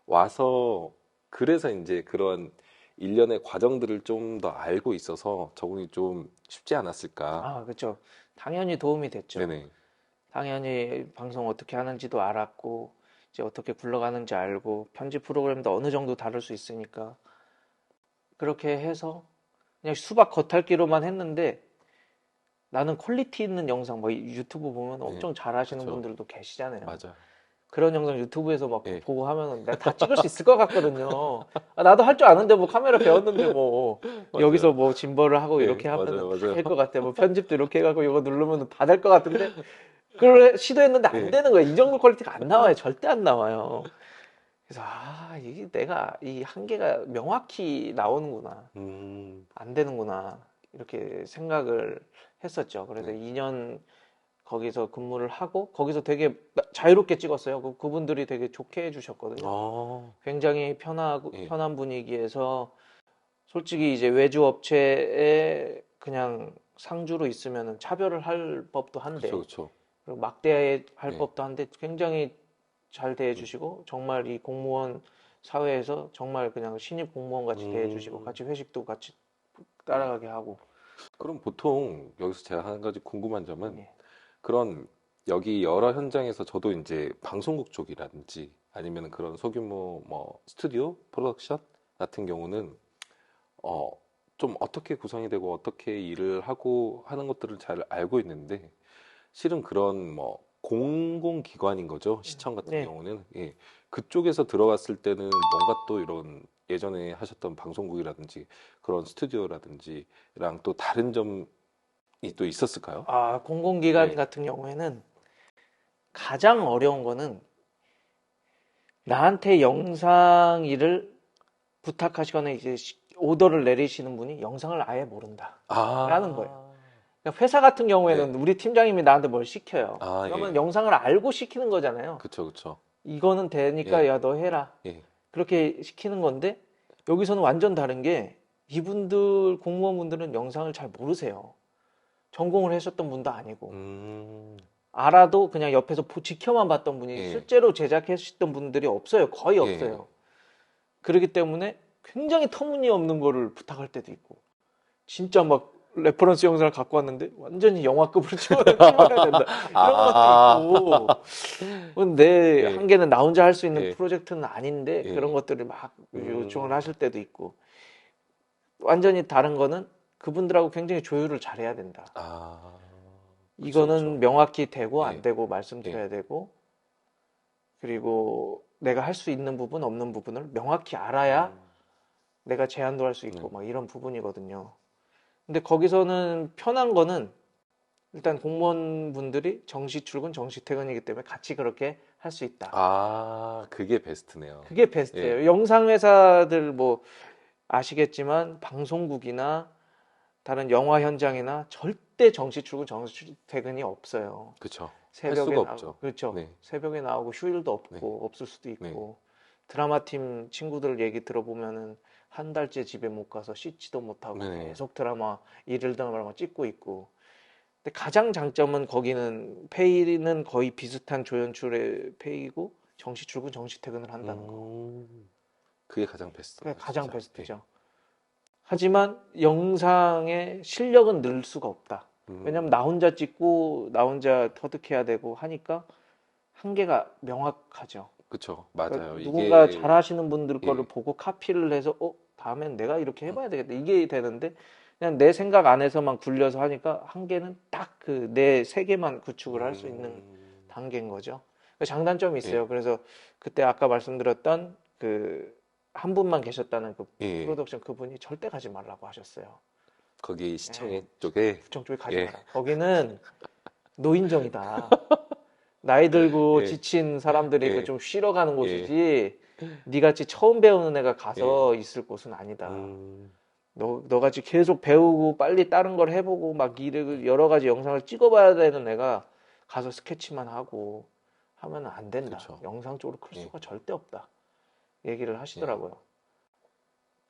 Speaker 1: 와서 그래서 이제 그런 일련의 과정들을 좀 더 알고 있어서 적응이 좀 쉽지 않았을까.
Speaker 2: 그렇죠. 당연히 도움이 됐죠.
Speaker 1: 네네.
Speaker 2: 당연히 방송 어떻게 하는지도 알았고, 이제 어떻게 굴러가는지 알고, 편집 프로그램도 어느 정도 다룰 수 있으니까. 그렇게 해서 그냥 수박 겉핥기로만 했는데, 나는 퀄리티 있는 영상, 뭐 유튜브 보면
Speaker 1: 네.
Speaker 2: 엄청 잘하시는
Speaker 1: 그쵸.
Speaker 2: 분들도 계시잖아요.
Speaker 1: 맞아.
Speaker 2: 그런 영상 유튜브에서 막
Speaker 1: 예.
Speaker 2: 보고 하면 내가 다 찍을 수 있을 것 같거든요. 나도 할 줄 아는데 뭐 카메라 배웠는데 뭐 여기서
Speaker 1: 맞아요.
Speaker 2: 뭐 짐벌을 하고
Speaker 1: 예,
Speaker 2: 이렇게 하면은
Speaker 1: 맞아요,
Speaker 2: 다
Speaker 1: 맞아요.
Speaker 2: 될 것 같아. 뭐 편집도 이렇게 해가지고 이거 누르면 다 될 것 같은데 그걸 시도했는데 안
Speaker 1: 예.
Speaker 2: 되는 거예요. 이 정도 퀄리티가 안 나와요. 절대 안 나와요. 그래서 이게 내가 이 한계가 명확히 나오는구나.
Speaker 1: 음,
Speaker 2: 안 되는구나. 이렇게 생각을 했었죠. 그래서
Speaker 1: 네.
Speaker 2: 2년 거기서 근무를 하고 거기서 되게 자유롭게 찍었어요. 그분들이 되게 좋게 해주셨거든요.
Speaker 1: 어,
Speaker 2: 굉장히
Speaker 1: 예.
Speaker 2: 편한 분위기에서 솔직히 이제 외주 업체에 그냥 상주로 있으면 차별을 할 법도
Speaker 1: 그쵸,
Speaker 2: 한데
Speaker 1: 그쵸.
Speaker 2: 그리고 막대할
Speaker 1: 예.
Speaker 2: 법도 한데 굉장히 잘
Speaker 1: 음,
Speaker 2: 대해주시고 정말 이 공무원 사회에서 정말 그냥 신입 공무원 같이 대해주시고
Speaker 1: 음.
Speaker 2: 같이 회식도 같이 따라가게 하고
Speaker 1: 그럼 보통 여기서 제가 한 가지 궁금한 점은
Speaker 2: 예.
Speaker 1: 그런 여기 여러 현장에서 저도 이제 방송국 쪽이라든지 아니면 그런 소규모 뭐 스튜디오 프로덕션 같은 경우는 어, 좀 어떻게 구성이 되고 어떻게 일을 하고 하는 것들을 잘 알고 있는데 실은 그런 뭐 공공기관인 거죠. 시청 같은
Speaker 2: 네.
Speaker 1: 경우는 예. 그쪽에서 들어갔을 때는 뭔가 또 이런 예전에 하셨던 방송국이라든지 그런 스튜디오라든지랑 또 다른 점이 또 있었을까요?
Speaker 2: 공공기관
Speaker 1: 네.
Speaker 2: 같은 경우에는 가장 어려운 거는 나한테 영상 일을 부탁하시거나 이제 오더를 내리시는 분이 영상을 아예 모른다라는 거예요.
Speaker 1: 아,
Speaker 2: 그러니까 회사 같은
Speaker 1: 네.
Speaker 2: 경우에는 우리 팀장님이 나한테 뭘 시켜요.
Speaker 1: 아,
Speaker 2: 그러면
Speaker 1: 예.
Speaker 2: 영상을 알고 시키는 거잖아요.
Speaker 1: 그쵸, 그쵸.
Speaker 2: 이거는 되니까
Speaker 1: 예,
Speaker 2: 야, 너 해라.
Speaker 1: 예.
Speaker 2: 그렇게 시키는 건데 여기서는 완전 다른 게 이분들 공무원분들은 영상을 잘 모르세요. 전공을 하셨던 분도 아니고
Speaker 1: 음,
Speaker 2: 알아도 그냥 옆에서 지켜만 봤던 분이
Speaker 1: 예,
Speaker 2: 실제로 제작하셨던 분들이 없어요. 거의
Speaker 1: 예.
Speaker 2: 없어요. 그렇기 때문에 굉장히 터무니없는 거를 부탁할 때도 있고 진짜 막 레퍼런스 영상을 갖고 왔는데 완전히 영화급으로 찍어야 된다 이런
Speaker 1: 아,
Speaker 2: 것도 있고 내
Speaker 1: 예,
Speaker 2: 한계는 나 혼자 할 수 있는
Speaker 1: 예,
Speaker 2: 프로젝트는 아닌데 그런
Speaker 1: 예.
Speaker 2: 것들을 막 요청을
Speaker 1: 음,
Speaker 2: 하실 때도 있고 완전히 다른 거는 그분들하고 굉장히 조율을 잘해야 된다.
Speaker 1: 아, 그쵸,
Speaker 2: 이거는
Speaker 1: 그쵸.
Speaker 2: 명확히 되고 안
Speaker 1: 예,
Speaker 2: 되고
Speaker 1: 예.
Speaker 2: 말씀드려야 되고 그리고 내가 할 수 있는 부분 없는 부분을 명확히 알아야
Speaker 1: 음,
Speaker 2: 내가 제안도 할 수
Speaker 1: 네.
Speaker 2: 있고 막 이런 부분이거든요. 근데 거기서는 편한 거는 일단 공무원분들이 정시 출근, 정시 퇴근이기 때문에 같이 그렇게 할 수 있다.
Speaker 1: 아, 그게 베스트네요.
Speaker 2: 그게
Speaker 1: 예.
Speaker 2: 베스트예요. 영상 회사들 뭐 아시겠지만 방송국이나 다른 영화 현장이나 절대 정시 출근, 정시 퇴근이 없어요.
Speaker 1: 그쵸. 할
Speaker 2: 새벽에
Speaker 1: 수가
Speaker 2: 나오고,
Speaker 1: 없죠.
Speaker 2: 그렇죠.
Speaker 1: 네,
Speaker 2: 새벽에 나오고 휴일도
Speaker 1: 네,
Speaker 2: 없고, 없을 수도
Speaker 1: 네.
Speaker 2: 있고, 드라마 팀 친구들 얘기 들어보면은 한 달째 집에 못 가서 씻지도 못하고
Speaker 1: 네.
Speaker 2: 계속 일일 드라마만 찍고 있고. 근데 가장 장점은 거기는 페이는 거의 비슷한 조연출의 페이고, 정시 출근, 정시 퇴근을 한다는 거.
Speaker 1: 음, 그게 가장
Speaker 2: 그게
Speaker 1: 베스트네요,
Speaker 2: 가장
Speaker 1: 진짜. 예.
Speaker 2: 베스트죠. 하지만 영상의 실력은 늘 수가 없다. 왜냐면 나
Speaker 1: 음,
Speaker 2: 혼자 찍고, 나 혼자 터득해야 되고 하니까 한계가 명확하죠.
Speaker 1: 그쵸.
Speaker 2: 그러니까
Speaker 1: 맞아요.
Speaker 2: 누군가
Speaker 1: 이게,
Speaker 2: 잘하시는 분들 거를
Speaker 1: 예.
Speaker 2: 보고 카피를 해서 다음엔 내가 이렇게 해봐야 되겠다. 이게 되는데 그냥 내 생각 안에서만 굴려서 하니까 한계는 딱 그 내 세계만 구축을 할 수 있는 단계인 거죠. 그 장단점이
Speaker 1: 예.
Speaker 2: 있어요. 그래서 그때 아까 말씀드렸던 그 한 분만 계셨다는 그
Speaker 1: 예.
Speaker 2: 프로덕션 그분이 절대 가지 말라고 하셨어요.
Speaker 1: 거기
Speaker 2: 예,
Speaker 1: 시청에 쪽에,
Speaker 2: 구청 쪽에 가지
Speaker 1: 예.
Speaker 2: 마라. 거기는 노인정이다. 나이 들고
Speaker 1: 예.
Speaker 2: 지친 사람들이 그
Speaker 1: 예.
Speaker 2: 좀 쉬러 가는
Speaker 1: 예.
Speaker 2: 곳이지. 니같이 처음 배우는 애가
Speaker 1: 예.
Speaker 2: 가서 있을 곳은 아니다.
Speaker 1: 음,
Speaker 2: 너같이 계속 배우고 빨리 다른 걸 해보고 막 일을 여러 가지 영상을 찍어봐야 되는 애가 가서 스케치만 하고 하면 안 된다.
Speaker 1: 그쵸.
Speaker 2: 영상 쪽으로 클
Speaker 1: 예.
Speaker 2: 수가 절대 없다. 얘기를
Speaker 1: 예.
Speaker 2: 하시더라고요.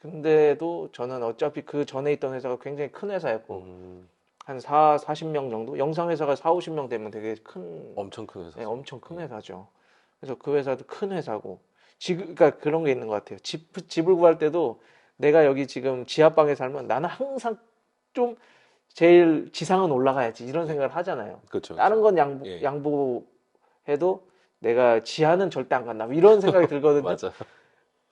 Speaker 2: 근데도 저는 어차피 그 전에 있던 회사가 굉장히 큰 회사였고
Speaker 1: 음,
Speaker 2: 한 40명 정도? 영상 회사가 4, 50명 되면 되게 큰
Speaker 1: 엄청 큰
Speaker 2: 네,
Speaker 1: 회사죠.
Speaker 2: 엄청 큰
Speaker 1: 예.
Speaker 2: 회사죠. 그래서 그 회사도 큰 회사고 지금 그러니까 그런 게 있는 것 같아요. 집을 구할 때도 내가 여기 지금 지하방에 살면 나는 항상 좀 제일 지상은 올라가야지 이런
Speaker 1: 예.
Speaker 2: 생각을 하잖아요.
Speaker 1: 그쵸,
Speaker 2: 다른
Speaker 1: 그쵸.
Speaker 2: 건
Speaker 1: 예.
Speaker 2: 양보해도 내가 지하는 절대 안 간다. 이런 생각이 들거든요.
Speaker 1: 맞아.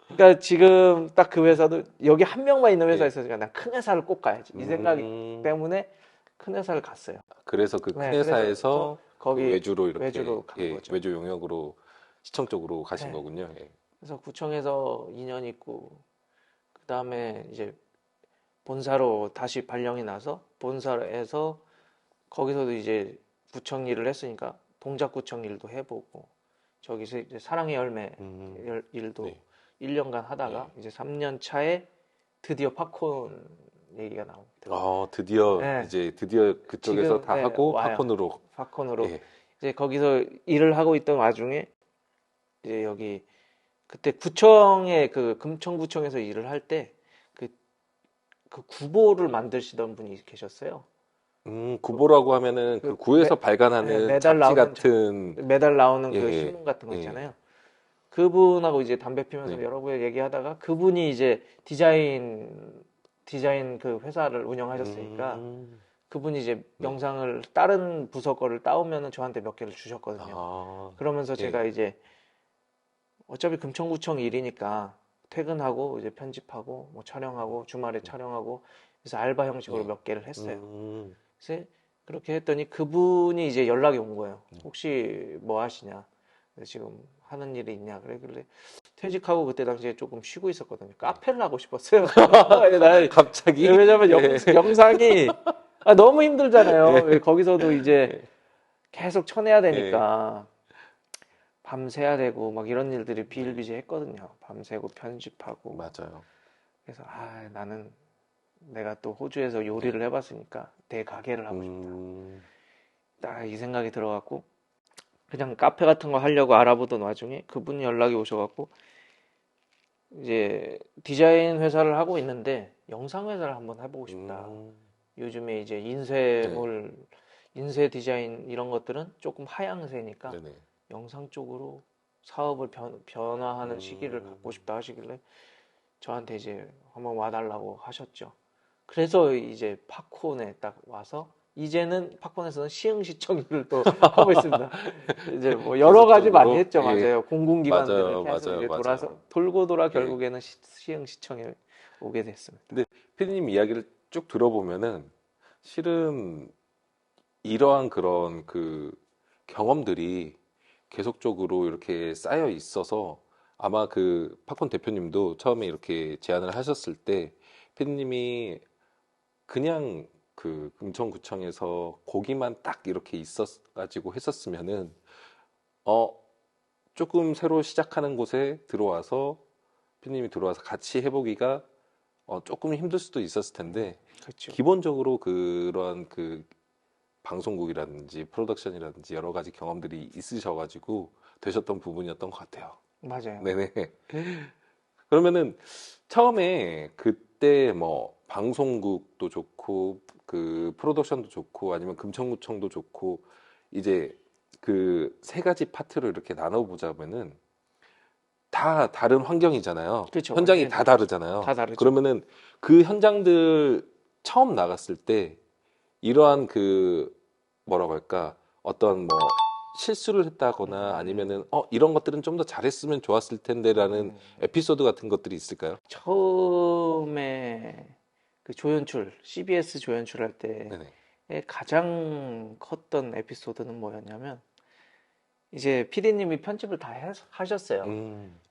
Speaker 2: 그러니까 지금 딱 그 회사도 여기 한 명만 있는 회사에
Speaker 1: 예.
Speaker 2: 있으니까 난 큰 회사를 꼭 가야지. 이 생각 때문에 큰 회사를 갔어요.
Speaker 1: 그래서 그 큰
Speaker 2: 네, 그래서
Speaker 1: 회사에서 그
Speaker 2: 거기
Speaker 1: 외주로 이렇게,
Speaker 2: 외주로 간
Speaker 1: 예,
Speaker 2: 거죠.
Speaker 1: 외주 용역으로 시청 쪽으로 가신
Speaker 2: 네.
Speaker 1: 거군요. 예.
Speaker 2: 그래서 구청에서 2년 있고 그 다음에 이제 본사로 다시 발령이 나서 본사에서 거기서도 이제 구청 일을 했으니까 동작구청 일도 해보고 저기서 이제 사랑의 열매 일도
Speaker 1: 네.
Speaker 2: 1년간 하다가 이제 3년 차에 드디어 팝콘 얘기가 나옵니다.
Speaker 1: 드디어
Speaker 2: 네.
Speaker 1: 이제 드디어 그쪽에서
Speaker 2: 지금,
Speaker 1: 다
Speaker 2: 네,
Speaker 1: 하고
Speaker 2: 와요.
Speaker 1: 팝콘으로.
Speaker 2: 팝콘으로
Speaker 1: 예.
Speaker 2: 이제 거기서 일을 하고 있던 와중에 이제 여기 그때 구청에 그 금천구청에서 일을 할 때 그 구보를 만드시던 분이 계셨어요.
Speaker 1: 구보라고 하면은 그 구에서 발간하는
Speaker 2: 매달
Speaker 1: 잡지
Speaker 2: 나오는
Speaker 1: 같은.
Speaker 2: 매달 나오는
Speaker 1: 예,
Speaker 2: 그
Speaker 1: 예.
Speaker 2: 신문 같은 거
Speaker 1: 예.
Speaker 2: 있잖아요. 그분하고 이제 담배 피면서
Speaker 1: 네.
Speaker 2: 여러 분 얘기하다가 그분이 이제 디자인 그 회사를 운영하셨으니까 그분이 이제
Speaker 1: 네.
Speaker 2: 영상을 다른 부서 거를 따오면은 저한테 몇 개를 주셨거든요.
Speaker 1: 아,
Speaker 2: 그러면서
Speaker 1: 예.
Speaker 2: 제가 이제 어차피 금천구청 일이니까 퇴근하고 이제 편집하고 뭐 촬영하고 주말에 촬영하고 그래서 알바 형식으로
Speaker 1: 네.
Speaker 2: 몇 개를 했어요.
Speaker 1: 음,
Speaker 2: 그래서 그렇게 했더니 그분이 이제 연락이 온 거예요. 혹시 뭐 하시냐? 그래서 지금 하는 일이 있냐? 그래 퇴직하고 그때 당시에 조금 쉬고 있었거든요. 카페를 하고 싶었어요. 나
Speaker 1: 갑자기?
Speaker 2: 왜냐면
Speaker 1: 예.
Speaker 2: 영상이 너무 힘들잖아요.
Speaker 1: 예.
Speaker 2: 거기서도 이제 계속 쳐내야
Speaker 1: 예.
Speaker 2: 되니까 밤새야 되고 막 이런 일들이 비일비재했거든요. 밤새고 편집하고.
Speaker 1: 맞아요.
Speaker 2: 그래서 나는 내가 또 호주에서 요리를 해봤으니까 대가게를 하고 싶다. 딱 이 생각이 들어갖고 그냥 카페 같은 거 하려고 알아보던 와중에 그분이 연락이 오셔갖고 이제 디자인 회사를 하고 있는데 영상 회사를 한번 해보고 싶다. 요즘에 이제 인쇄 디자인 이런 것들은 조금 하향세니까
Speaker 1: 네네.
Speaker 2: 영상 쪽으로 사업을 변화하는 시기를 갖고 싶다 하시길래 저한테 이제 한번 와달라고 하셨죠. 그래서 이제 팝콘에 딱 와서 이제는 팝콘에서는 시흥시청 일을 또 하고 있습니다. 이제 뭐 여러 가지 많이 했죠.
Speaker 1: 예.
Speaker 2: 맞아요. 공공기관들을 계속
Speaker 1: 맞아요.
Speaker 2: 이제
Speaker 1: 맞아요.
Speaker 2: 돌아서 돌고 돌아
Speaker 1: 예.
Speaker 2: 결국에는 시흥시청에 오게 됐습니다.
Speaker 1: 근데 피디님 이야기를 쭉 들어보면은 실은 이러한 그런 그 경험들이 계속적으로 이렇게 쌓여 있어서 아마 그 팝콘 대표님도 처음에 이렇게 제안을 하셨을 때 피디님이 그냥 그 금천구청에서 거기만 딱 이렇게 있었가지고 했었으면은 조금 새로 시작하는 곳에 들어와서 피디님이 들어와서 같이 해보기가 조금 힘들 수도 있었을 텐데
Speaker 2: 그렇죠.
Speaker 1: 기본적으로 그런 그 방송국이라든지 프로덕션이라든지 여러 가지 경험들이 있으셔가지고 되셨던 부분이었던 것 같아요.
Speaker 2: 맞아요.
Speaker 1: 네네. 그러면은 처음에 그때 뭐 방송국도 좋고 그 프로덕션도 좋고 아니면 금천구청도 좋고 이제 그 세 가지 파트를 이렇게 나눠보자면은 다 다른 환경이잖아요.
Speaker 2: 그렇죠.
Speaker 1: 현장이
Speaker 2: 완전히
Speaker 1: 다 다르잖아요.
Speaker 2: 다 다르죠.
Speaker 1: 그러면은 그 현장들 처음 나갔을 때 이러한 그 뭐라고 할까 어떤 뭐 실수를 했다거나 아니면은 이런 것들은 좀 더 잘했으면 좋았을 텐데라는 에피소드 같은 것들이 있을까요?
Speaker 2: 처음에 그 조연출, CBS 조연출 할 때
Speaker 1: 네네.
Speaker 2: 가장 컸던 에피소드는 뭐였냐면 이제 PD님이 편집을 다 하셨어요.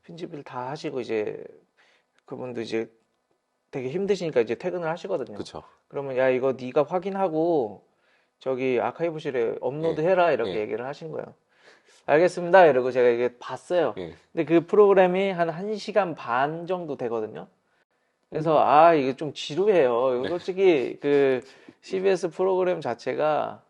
Speaker 2: 편집을 다 하시고 이제 그분도 이제 되게 힘드시니까 이제 퇴근을 하시거든요.
Speaker 1: 그렇죠.
Speaker 2: 그러면 야 이거 네가 확인하고 저기 아카이브실에 업로드 해라 이렇게
Speaker 1: 예.
Speaker 2: 얘기를 하신 거예요. 알겠습니다 이러고 제가 이게 봤어요.
Speaker 1: 예.
Speaker 2: 근데 그 프로그램이 한 1시간 반 정도 되거든요. 그래서 이게 좀 지루해요. 이거 솔직히 그 CBS 프로그램 자체가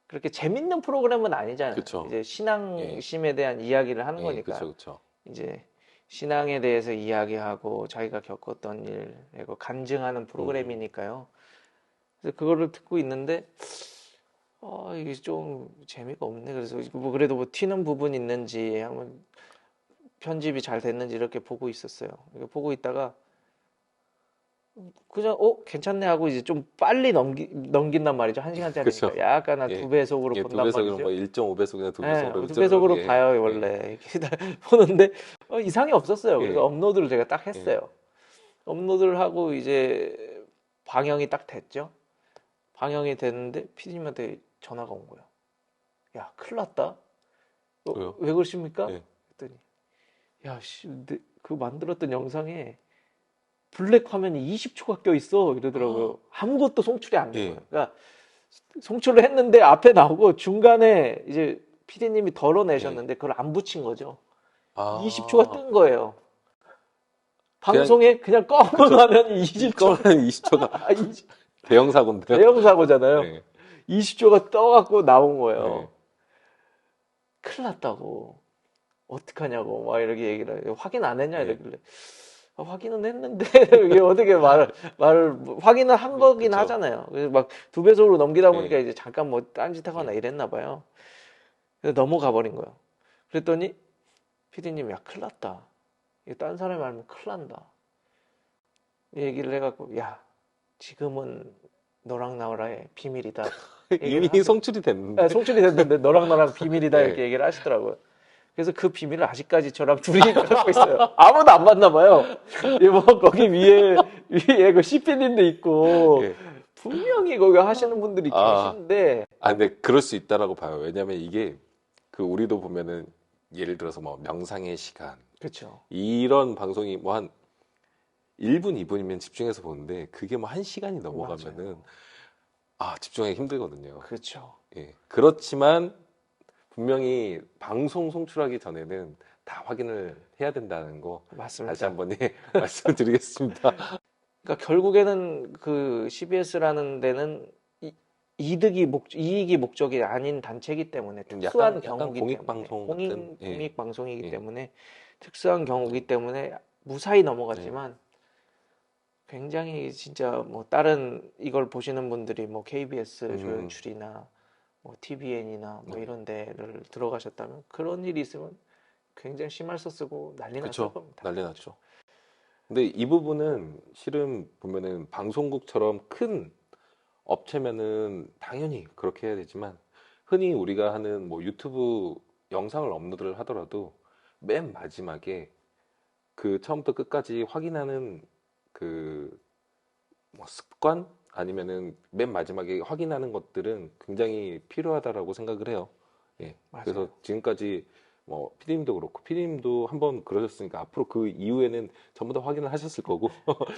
Speaker 2: 그렇게 재밌는 프로그램은 아니잖아요.
Speaker 1: 그쵸.
Speaker 2: 이제 신앙심에 대한 이야기를 하는 거니까.
Speaker 1: 그렇죠.
Speaker 2: 이제 신앙에 대해서 이야기하고 자기가 겪었던 일, 이거 간증하는 프로그램이니까요. 그래서 그거를 듣고 있는데 이게 좀 재미가 없네. 그래서 뭐 그래도 뭐 튀는 부분 있는지 한번 편집이 잘 됐는지 이렇게 보고 있었어요. 이거 보고 있다가 그냥 괜찮네 하고 이제 좀 빨리 넘긴단 말이죠. 1시간짜리니까
Speaker 1: 그쵸.
Speaker 2: 약간 한
Speaker 1: 예.
Speaker 2: 2배속으로
Speaker 1: 예,
Speaker 2: 본단
Speaker 1: 2배속이면
Speaker 2: 말이죠.
Speaker 1: 뭐 1.5배속이나 2배속으로.
Speaker 2: 2배속으로 봐요 원래. 이렇게 보는데 이상이 없었어요. 그래서
Speaker 1: 예.
Speaker 2: 업로드를 제가 딱
Speaker 1: 예.
Speaker 2: 했어요. 업로드를 하고 이제 방영이 딱 됐죠. 방영이 됐는데 PD님한테 전화가 온 거예요. 야, 큰일 났다.
Speaker 1: 왜요?
Speaker 2: 왜 그러십니까?
Speaker 1: 예.
Speaker 2: 그랬더니 야, 씨, 그 만들었던 영상에 블랙 화면이 20초가 껴 있어 이러더라고요. 아무것도 송출이 안 된
Speaker 1: 예.
Speaker 2: 거예요. 그러니까 송출을 했는데 앞에 나오고 중간에 이제 PD님이 덜어내셨는데 그걸 안 붙인 거죠. 20초가 뜬 거예요. 방송에 그냥 검은 화면이 20초.
Speaker 1: 20초가 대형 사고인데요.
Speaker 2: 대형 사고잖아요.
Speaker 1: 네.
Speaker 2: 20초가 떠갖고 나온 거예요.
Speaker 1: 네.
Speaker 2: 큰일 났다고. 어떡하냐고 막 이렇게 얘기를 해요. 확인 안 했냐 이러길래 확인은 했는데 이게 어떻게 말을 확인을 한 거긴
Speaker 1: 그쵸.
Speaker 2: 하잖아요. 그래서 막 2배속으로 넘기다 보니까
Speaker 1: 네.
Speaker 2: 이제 잠깐 뭐 딴짓하거나 이랬나 봐요. 그래서 넘어가 버린 거예요. 그랬더니 PD님이 야 큰일 났다. 이거 딴 사람이 알면 큰일 난다. 이 얘기를 해갖고 야 지금은 너랑 나랑의 비밀이다.
Speaker 1: 이미 송출이 됐는데.
Speaker 2: 네, 송출이 됐는데 너랑 나랑 비밀이다
Speaker 1: 네.
Speaker 2: 이렇게 얘기를 하시더라고요. 그래서 그 비밀을 아직까지 저랑 둘이 갖고 있어요. 아무도 안 봤나 봐요. 뭐 거기 위에 그 CPD님도 있고
Speaker 1: 예.
Speaker 2: 분명히 거기 하시는 분들이 계신데
Speaker 1: 근데 그럴 수 있다라고 봐요. 왜냐면 이게 그 우리도 보면은 예를 들어서 뭐 명상의 시간
Speaker 2: 그렇죠.
Speaker 1: 이런 방송이 뭐 한 1분, 2분이면 집중해서 보는데 그게 뭐 1시간이 넘어가면은 집중하기 힘들거든요.
Speaker 2: 그렇죠.
Speaker 1: 예. 그렇지만 분명히 방송 송출하기 전에는 다 확인을 해야 된다는 거
Speaker 2: 맞습니다.
Speaker 1: 다시 한번 말씀드리겠습니다.
Speaker 2: 그러니까 결국에는 그 CBS라는 데는 이익이 목적이 아닌 단체이기 때문에 특수한
Speaker 1: 약간
Speaker 2: 경우기
Speaker 1: 공익
Speaker 2: 때문에
Speaker 1: 방송 같은
Speaker 2: 공익 방송이기
Speaker 1: 예.
Speaker 2: 때문에 특수한 경우기 때문에 무사히 넘어갔지만 굉장히 진짜 뭐 다른 이걸 보시는 분들이 뭐 KBS 조연출이나 뭐 TVN이나 뭐 이런 데를 들어가셨다면 그런 일이 있으면 굉장히 심할서 쓰고 난리 났을 겁니다.
Speaker 1: 난리 났죠. 근데 이 부분은 실은 보면은 방송국처럼 큰 업체면은 당연히 그렇게 해야 되지만 흔히 우리가 하는 뭐 유튜브 영상을 업로드를 하더라도 맨 마지막에 그 처음부터 끝까지 확인하는 그 뭐 습관 아니면은 맨 마지막에 확인하는 것들은 굉장히 필요하다라고 생각을 해요. 예.
Speaker 2: 맞아요.
Speaker 1: 그래서 지금까지 뭐 피디님도 그렇고 피디님도 한번 그러셨으니까 앞으로 그 이후에는 전부 다 확인을 하셨을 거고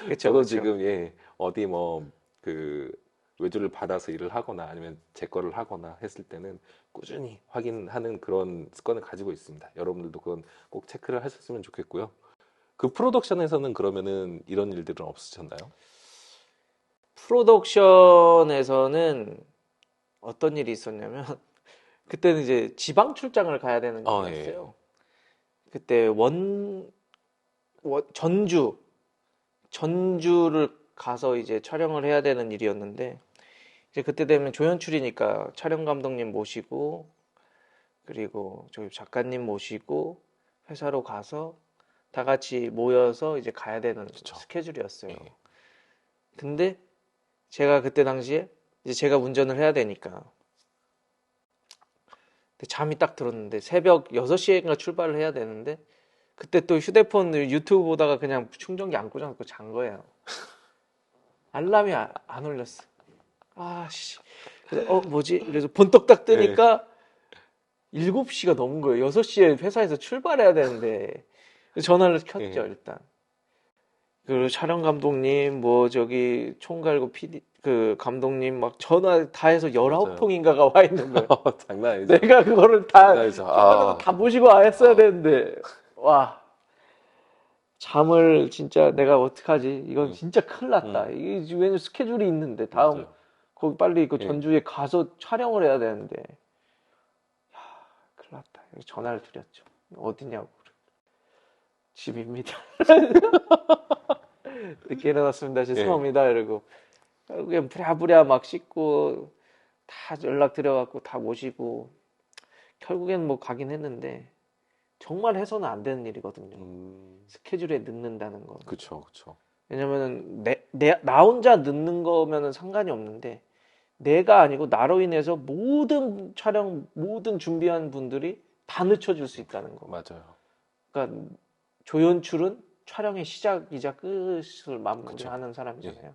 Speaker 2: 그쵸,
Speaker 1: 저도
Speaker 2: 그쵸.
Speaker 1: 지금 어디 뭐 그 외주를 받아서 일을 하거나 아니면 제 거를 하거나 했을 때는 꾸준히 확인하는 그런 습관을 가지고 있습니다. 여러분들도 그건 꼭 체크를 하셨으면 좋겠고요. 그 프로덕션에서는 그러면은 이런 일들은 없으셨나요?
Speaker 2: 프로덕션에서는 어떤 일이 있었냐면 그때는 이제 지방 출장을 가야 되는 일이었어요. 그때 전주를 가서 이제 촬영을 해야 되는 일이었는데 이제 그때 되면 조연출이니까 촬영 감독님 모시고 그리고 저희 작가님 모시고 회사로 가서 다 같이 모여서 이제 가야 되는 스케줄이었어요. 근데 제가 그때 당시에 이제 제가 운전을 해야 되니까 근데 잠이 딱 들었는데 새벽 6시에인가 출발을 해야 되는데 그때 또 휴대폰 유튜브 보다가 그냥 충전기 안 꽂아놓고 잔 거예요. 알람이 안 울렸어. 아씨. 그래서 뭐지? 그래서 번떡 딱 뜨니까 7시가 넘은 거예요. 6시에 회사에서 출발해야 되는데 전화를 켰죠, 일단. 그 촬영 감독님, 뭐 저기 총괄고 PD 그 감독님 막 전화 다 해서 19통인가가 와 있는 거예요.
Speaker 1: 장난 아니죠.
Speaker 2: 내가 그거를 다
Speaker 1: 장난 아니죠.
Speaker 2: 다 모시고 왔어야 되는데 와. 잠을 진짜 내가 어떡하지? 이건 진짜 큰일 났다. 이게 왜냐면 스케줄이 있는데 다음
Speaker 1: 맞아요.
Speaker 2: 거기 빨리 그 전주에 가서 촬영을 해야 되는데 야, 큰일 났다. 전화를 드렸죠. 어디냐고. 집입니다. 늦게 일어났습니다. 죄송합니다. 이러고 결국엔 부랴부랴 막 씻고 다 연락 드려갖고 다 모시고 결국엔 뭐 가긴 했는데 정말 해서는 안 되는 일이거든요. 스케줄에 늦는다는 건.
Speaker 1: 그쵸, 그쵸.
Speaker 2: 왜냐면은 나 혼자 늦는 거면은 상관이 없는데 내가 아니고 나로 인해서 모든 촬영, 모든 준비한 분들이 다 늦춰질 수 있다는 거.
Speaker 1: 맞아요.
Speaker 2: 그러니까 조연출은 촬영의 시작이자 끝을 마무리하는
Speaker 1: 그쵸.
Speaker 2: 사람이잖아요.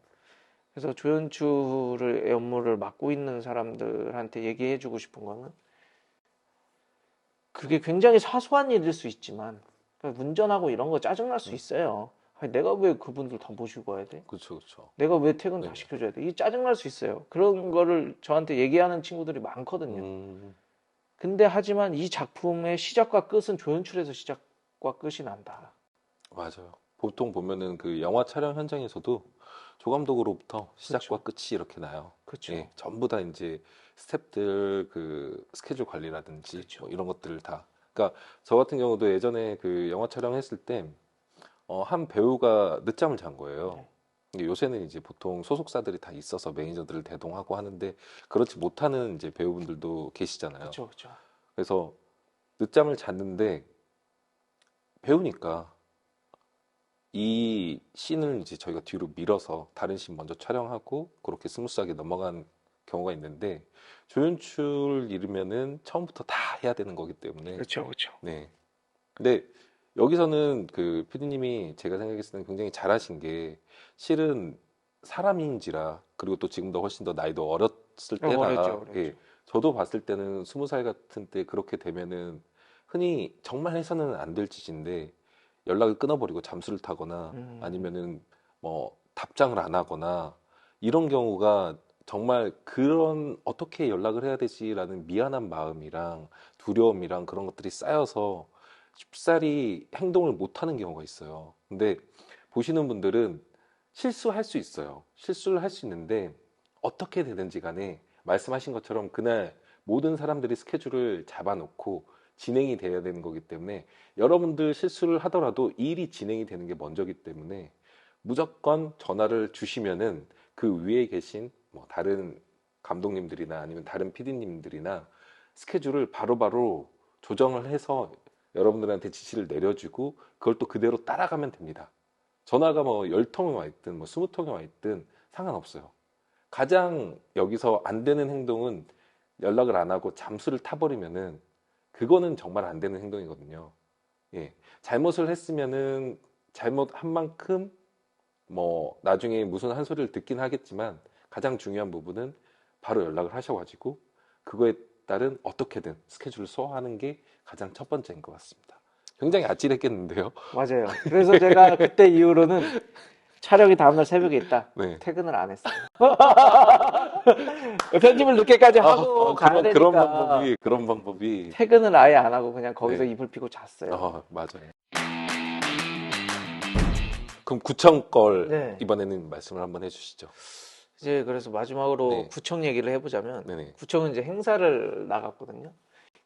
Speaker 2: 그래서 조연출의 업무를 맡고 있는 사람들한테 얘기해주고 싶은 거는 그게 굉장히 사소한 일일 수 있지만 그러니까 운전하고 이런 거 짜증날 수 있어요. 아니, 내가 왜 그분들 다 모시고 와야 돼?
Speaker 1: 그쵸, 그쵸.
Speaker 2: 내가 왜 퇴근 다 시켜줘야 돼? 이 짜증날 수 있어요. 그런 거를 저한테 얘기하는 친구들이 많거든요. 근데 하지만 이 작품의 시작과 끝은 조연출에서 시작과 끝이 난다.
Speaker 1: 맞아요. 보통 보면은 그 영화 촬영 현장에서도 조 감독으로부터 시작과 끝이 이렇게 나요.
Speaker 2: 그렇죠.
Speaker 1: 예, 전부 다 이제 스태프들 그 스케줄 관리라든지 뭐 이런 것들을 다. 그러니까 저 같은 경우도 예전에 그 영화 촬영했을 때 한 배우가 늦잠을 잔 거예요. 근데 요새는 이제 보통 소속사들이 다 있어서 매니저들을 대동하고 하는데 그렇지 못하는 이제 배우분들도 계시잖아요.
Speaker 2: 그렇죠, 그렇죠.
Speaker 1: 그래서 늦잠을 잤는데 배우니까 이 씬을 이제 저희가 뒤로 밀어서 다른 씬 먼저 촬영하고 그렇게 스무스하게 넘어간 경우가 있는데 조연출 이르면은 처음부터 다 해야 되는 거기 때문에
Speaker 2: 그렇죠, 그렇죠.
Speaker 1: 네. 근데 여기서는 그 PD님이 제가 생각했을 때는 굉장히 잘하신 게 실은 사람인지라 그리고 또 지금도 훨씬 더 나이도 어렸을 때라
Speaker 2: 어렸죠.
Speaker 1: 예, 저도 봤을 때는 20살 같은 때 그렇게 되면은 흔히 정말 해서는 안 될 짓인데 연락을 끊어버리고 잠수를 타거나 아니면은 뭐 답장을 안 하거나 이런 경우가 정말 그런 어떻게 연락을 해야 되지라는 미안한 마음이랑 두려움이랑 그런 것들이 쌓여서 쉽사리 행동을 못 하는 경우가 있어요. 근데 보시는 분들은 실수할 수 있어요. 실수를 할 수 있는데 어떻게 되든지 간에 말씀하신 것처럼 그날 모든 사람들이 스케줄을 잡아놓고 진행이 돼야 되는 거기 때문에 여러분들 실수를 하더라도 일이 진행이 되는 게 먼저기 때문에 무조건 전화를 주시면은 그 위에 계신 뭐 다른 감독님들이나 아니면 다른 PD님들이나 스케줄을 바로바로 조정을 해서 여러분들한테 지시를 내려주고 그걸 또 그대로 따라가면 됩니다. 전화가 뭐 10통이 와 있든 뭐 20통이 와 있든 상관없어요. 가장 여기서 안 되는 행동은 연락을 안 하고 잠수를 타버리면은 그거는 정말 안 되는 행동이거든요. 예. 잘못을 했으면은 잘못한 만큼 뭐 나중에 무슨 한 소리를 듣긴 하겠지만 가장 중요한 부분은 바로 연락을 하셔가지고 그거에 따른 어떻게든 스케줄을 소화하는 게 가장 첫 번째인 것 같습니다. 굉장히 아찔했겠는데요.
Speaker 2: 맞아요. 그래서 제가 그때 이후로는 촬영이 다음날 새벽에 있다.
Speaker 1: 네.
Speaker 2: 퇴근을 안 했어요. 편집을 늦게까지 하고 가야 되니까.
Speaker 1: 그런 방법이.
Speaker 2: 퇴근을 아예 안 하고 그냥 거기서 이불 피고 잤어요.
Speaker 1: 맞아요. 그럼 구청 걸
Speaker 2: 네.
Speaker 1: 이번에는 말씀을 한번 해주시죠.
Speaker 2: 이제 그래서 마지막으로 구청 얘기를 해보자면 구청은 이제 행사를 나갔거든요.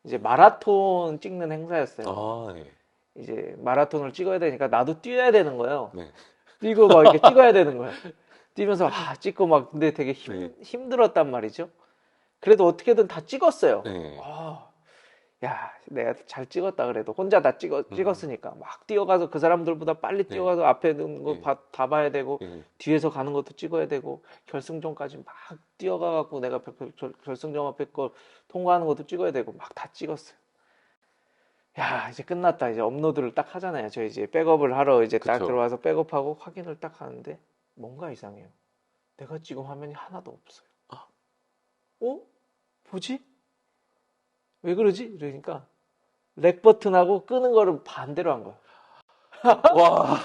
Speaker 2: 이제 마라톤 찍는 행사였어요. 이제 마라톤을 찍어야 되니까 나도 뛰어야 되는 거예요. 뛰고 막 이렇게 찍어야 되는 거예요. 뛰면서 찍고 막 근데 되게 힘들었단 말이죠. 그래도 어떻게든 다 찍었어요. 야, 내가 잘 찍었다 그래도 혼자 다 찍었으니까 막 뛰어가서 그 사람들보다 빨리
Speaker 1: 네.
Speaker 2: 뛰어가서 앞에 있는 거
Speaker 1: 예.
Speaker 2: 다 봐야 되고
Speaker 1: 예.
Speaker 2: 뒤에서 가는 것도 찍어야 되고 결승전까지 막 뛰어가갖고 내가 결승전 앞에 거 통과하는 것도 찍어야 되고 막 다 찍었어요. 야, 이제 끝났다. 이제 업로드를 딱 하잖아요. 저 이제 백업을 하러 이제 딱
Speaker 1: 그쵸.
Speaker 2: 들어와서 백업하고 확인을 딱 하는데 뭔가 이상해요. 내가 찍은 화면이 하나도 없어요. 어? 뭐지? 왜 그러지? 이러니까 렉 버튼하고 끄는 거를 반대로 한 거야.
Speaker 1: 와,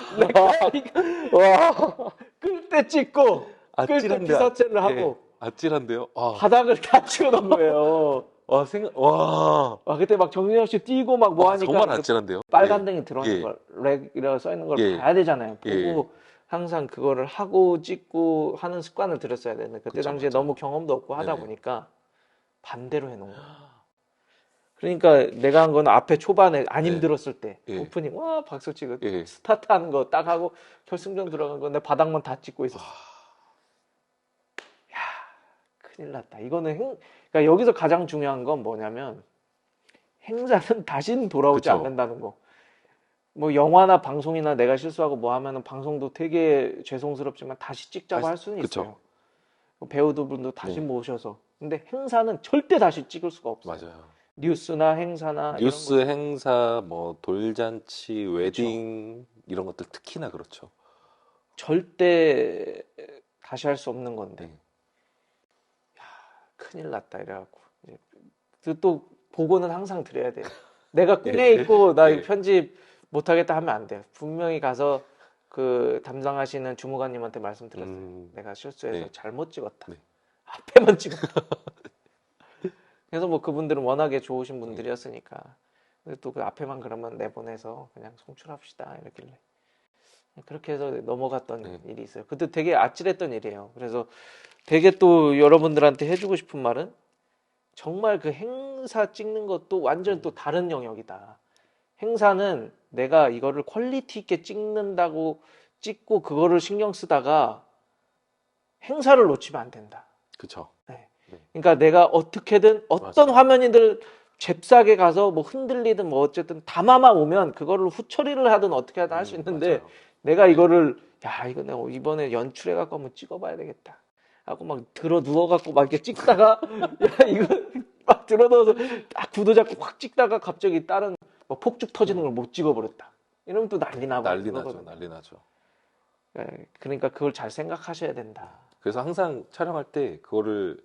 Speaker 2: 와, 끌 때 찍고 끌 때
Speaker 1: 아찔한데.
Speaker 2: 피사체를
Speaker 1: 예.
Speaker 2: 하고
Speaker 1: 아찔한데요? 와,
Speaker 2: 바닥을 다 찍어놓은 거예요.
Speaker 1: 와.
Speaker 2: 와, 그때 막 정신없이 뛰고 막 뭐 하니까
Speaker 1: 정말
Speaker 2: 그
Speaker 1: 아찔한데요?
Speaker 2: 빨간 등이 들어오는
Speaker 1: 예.
Speaker 2: 걸 렉이라고 써 있는 걸
Speaker 1: 예.
Speaker 2: 봐야 되잖아요. 보고
Speaker 1: 예.
Speaker 2: 항상 그거를 하고 찍고 하는 습관을 들였어야 되는데 그때
Speaker 1: 그쵸,
Speaker 2: 당시에
Speaker 1: 맞아요.
Speaker 2: 너무 경험도 없고 하다
Speaker 1: 네네.
Speaker 2: 보니까 반대로 해놓은 거예요. 그러니까 내가 한 건 앞에 초반에 안
Speaker 1: 네.
Speaker 2: 힘들었을 때
Speaker 1: 예.
Speaker 2: 오프닝 와 박수 치고
Speaker 1: 예.
Speaker 2: 스타트 하는 거 딱 하고 결승전 들어간 건데 바닥만 다 찍고 있었어. 야, 큰일 났다. 이거는 그러니까 여기서 가장 중요한 건 뭐냐면 행사는 다시는 돌아오지
Speaker 1: 그쵸.
Speaker 2: 않는다는 거. 뭐 영화나 방송이나 내가 실수하고 뭐 하면은 방송도 되게 죄송스럽지만 다시 찍자고
Speaker 1: 다시-
Speaker 2: 할 수는
Speaker 1: 그쵸.
Speaker 2: 있어요. 배우들분도 다시
Speaker 1: 네.
Speaker 2: 모셔서. 근데 행사는 절대 다시 찍을 수가 없어요.
Speaker 1: 맞아요.
Speaker 2: 뉴스나 행사나
Speaker 1: 뉴스,
Speaker 2: 이런 거
Speaker 1: 행사, 뭐 돌잔치, 웨딩 이런 것들 특히나 그렇죠.
Speaker 2: 절대 다시 할 수 없는 건데.
Speaker 1: 네.
Speaker 2: 큰일 났다 이래갖고 이제 또 보고는 항상 드려야 돼요. 내가 꿈에
Speaker 1: 예.
Speaker 2: 있고 나
Speaker 1: 예.
Speaker 2: 편집 못하겠다 하면 안 돼요. 분명히 가서 그 담당하시는 주무관님한테 말씀드렸어요. 내가 실수해서
Speaker 1: 네.
Speaker 2: 잘못 찍었다.
Speaker 1: 네.
Speaker 2: 앞에만 찍었다. 그래서 뭐 그분들은 워낙에 좋으신 분들이었으니까 또 그 앞에만 그러면 내보내서 그냥 송출합시다 이러길래 그렇게 해서 넘어갔던
Speaker 1: 네.
Speaker 2: 일이 있어요. 그때 되게 아찔했던 일이에요. 그래서 되게 또 여러분들한테 해주고 싶은 말은 정말 그 행사 찍는 것도 완전 또 다른 영역이다. 행사는 내가 이거를 퀄리티 있게 찍는다고 찍고 그거를 신경 쓰다가 행사를 놓치면 안 된다.
Speaker 1: 그쵸.
Speaker 2: 그러니까 내가 어떻게든 어떤
Speaker 1: 맞아요.
Speaker 2: 화면이든 잽싸게 가서 뭐 흔들리든 뭐 어쨌든 담아만 오면 그거를 후처리를 하든 어떻게 하든 할 수 있는데
Speaker 1: 맞아요.
Speaker 2: 내가 이거를 야 이거 내가 이번에 연출해 갖고 한번 찍어봐야 되겠다 하고 막 들어 누워 갖고 막 이렇게 찍다가 야 이거 막 들어 누워서 딱 구도 잡고 확 찍다가 갑자기 다른 뭐 폭죽 터지는 걸 못 찍어버렸다 이러면 또 난리 나고
Speaker 1: 난리 나죠.
Speaker 2: 그러거든요.
Speaker 1: 난리 나죠.
Speaker 2: 그러니까 그걸 잘 생각하셔야 된다.
Speaker 1: 그래서 항상 촬영할 때 그거를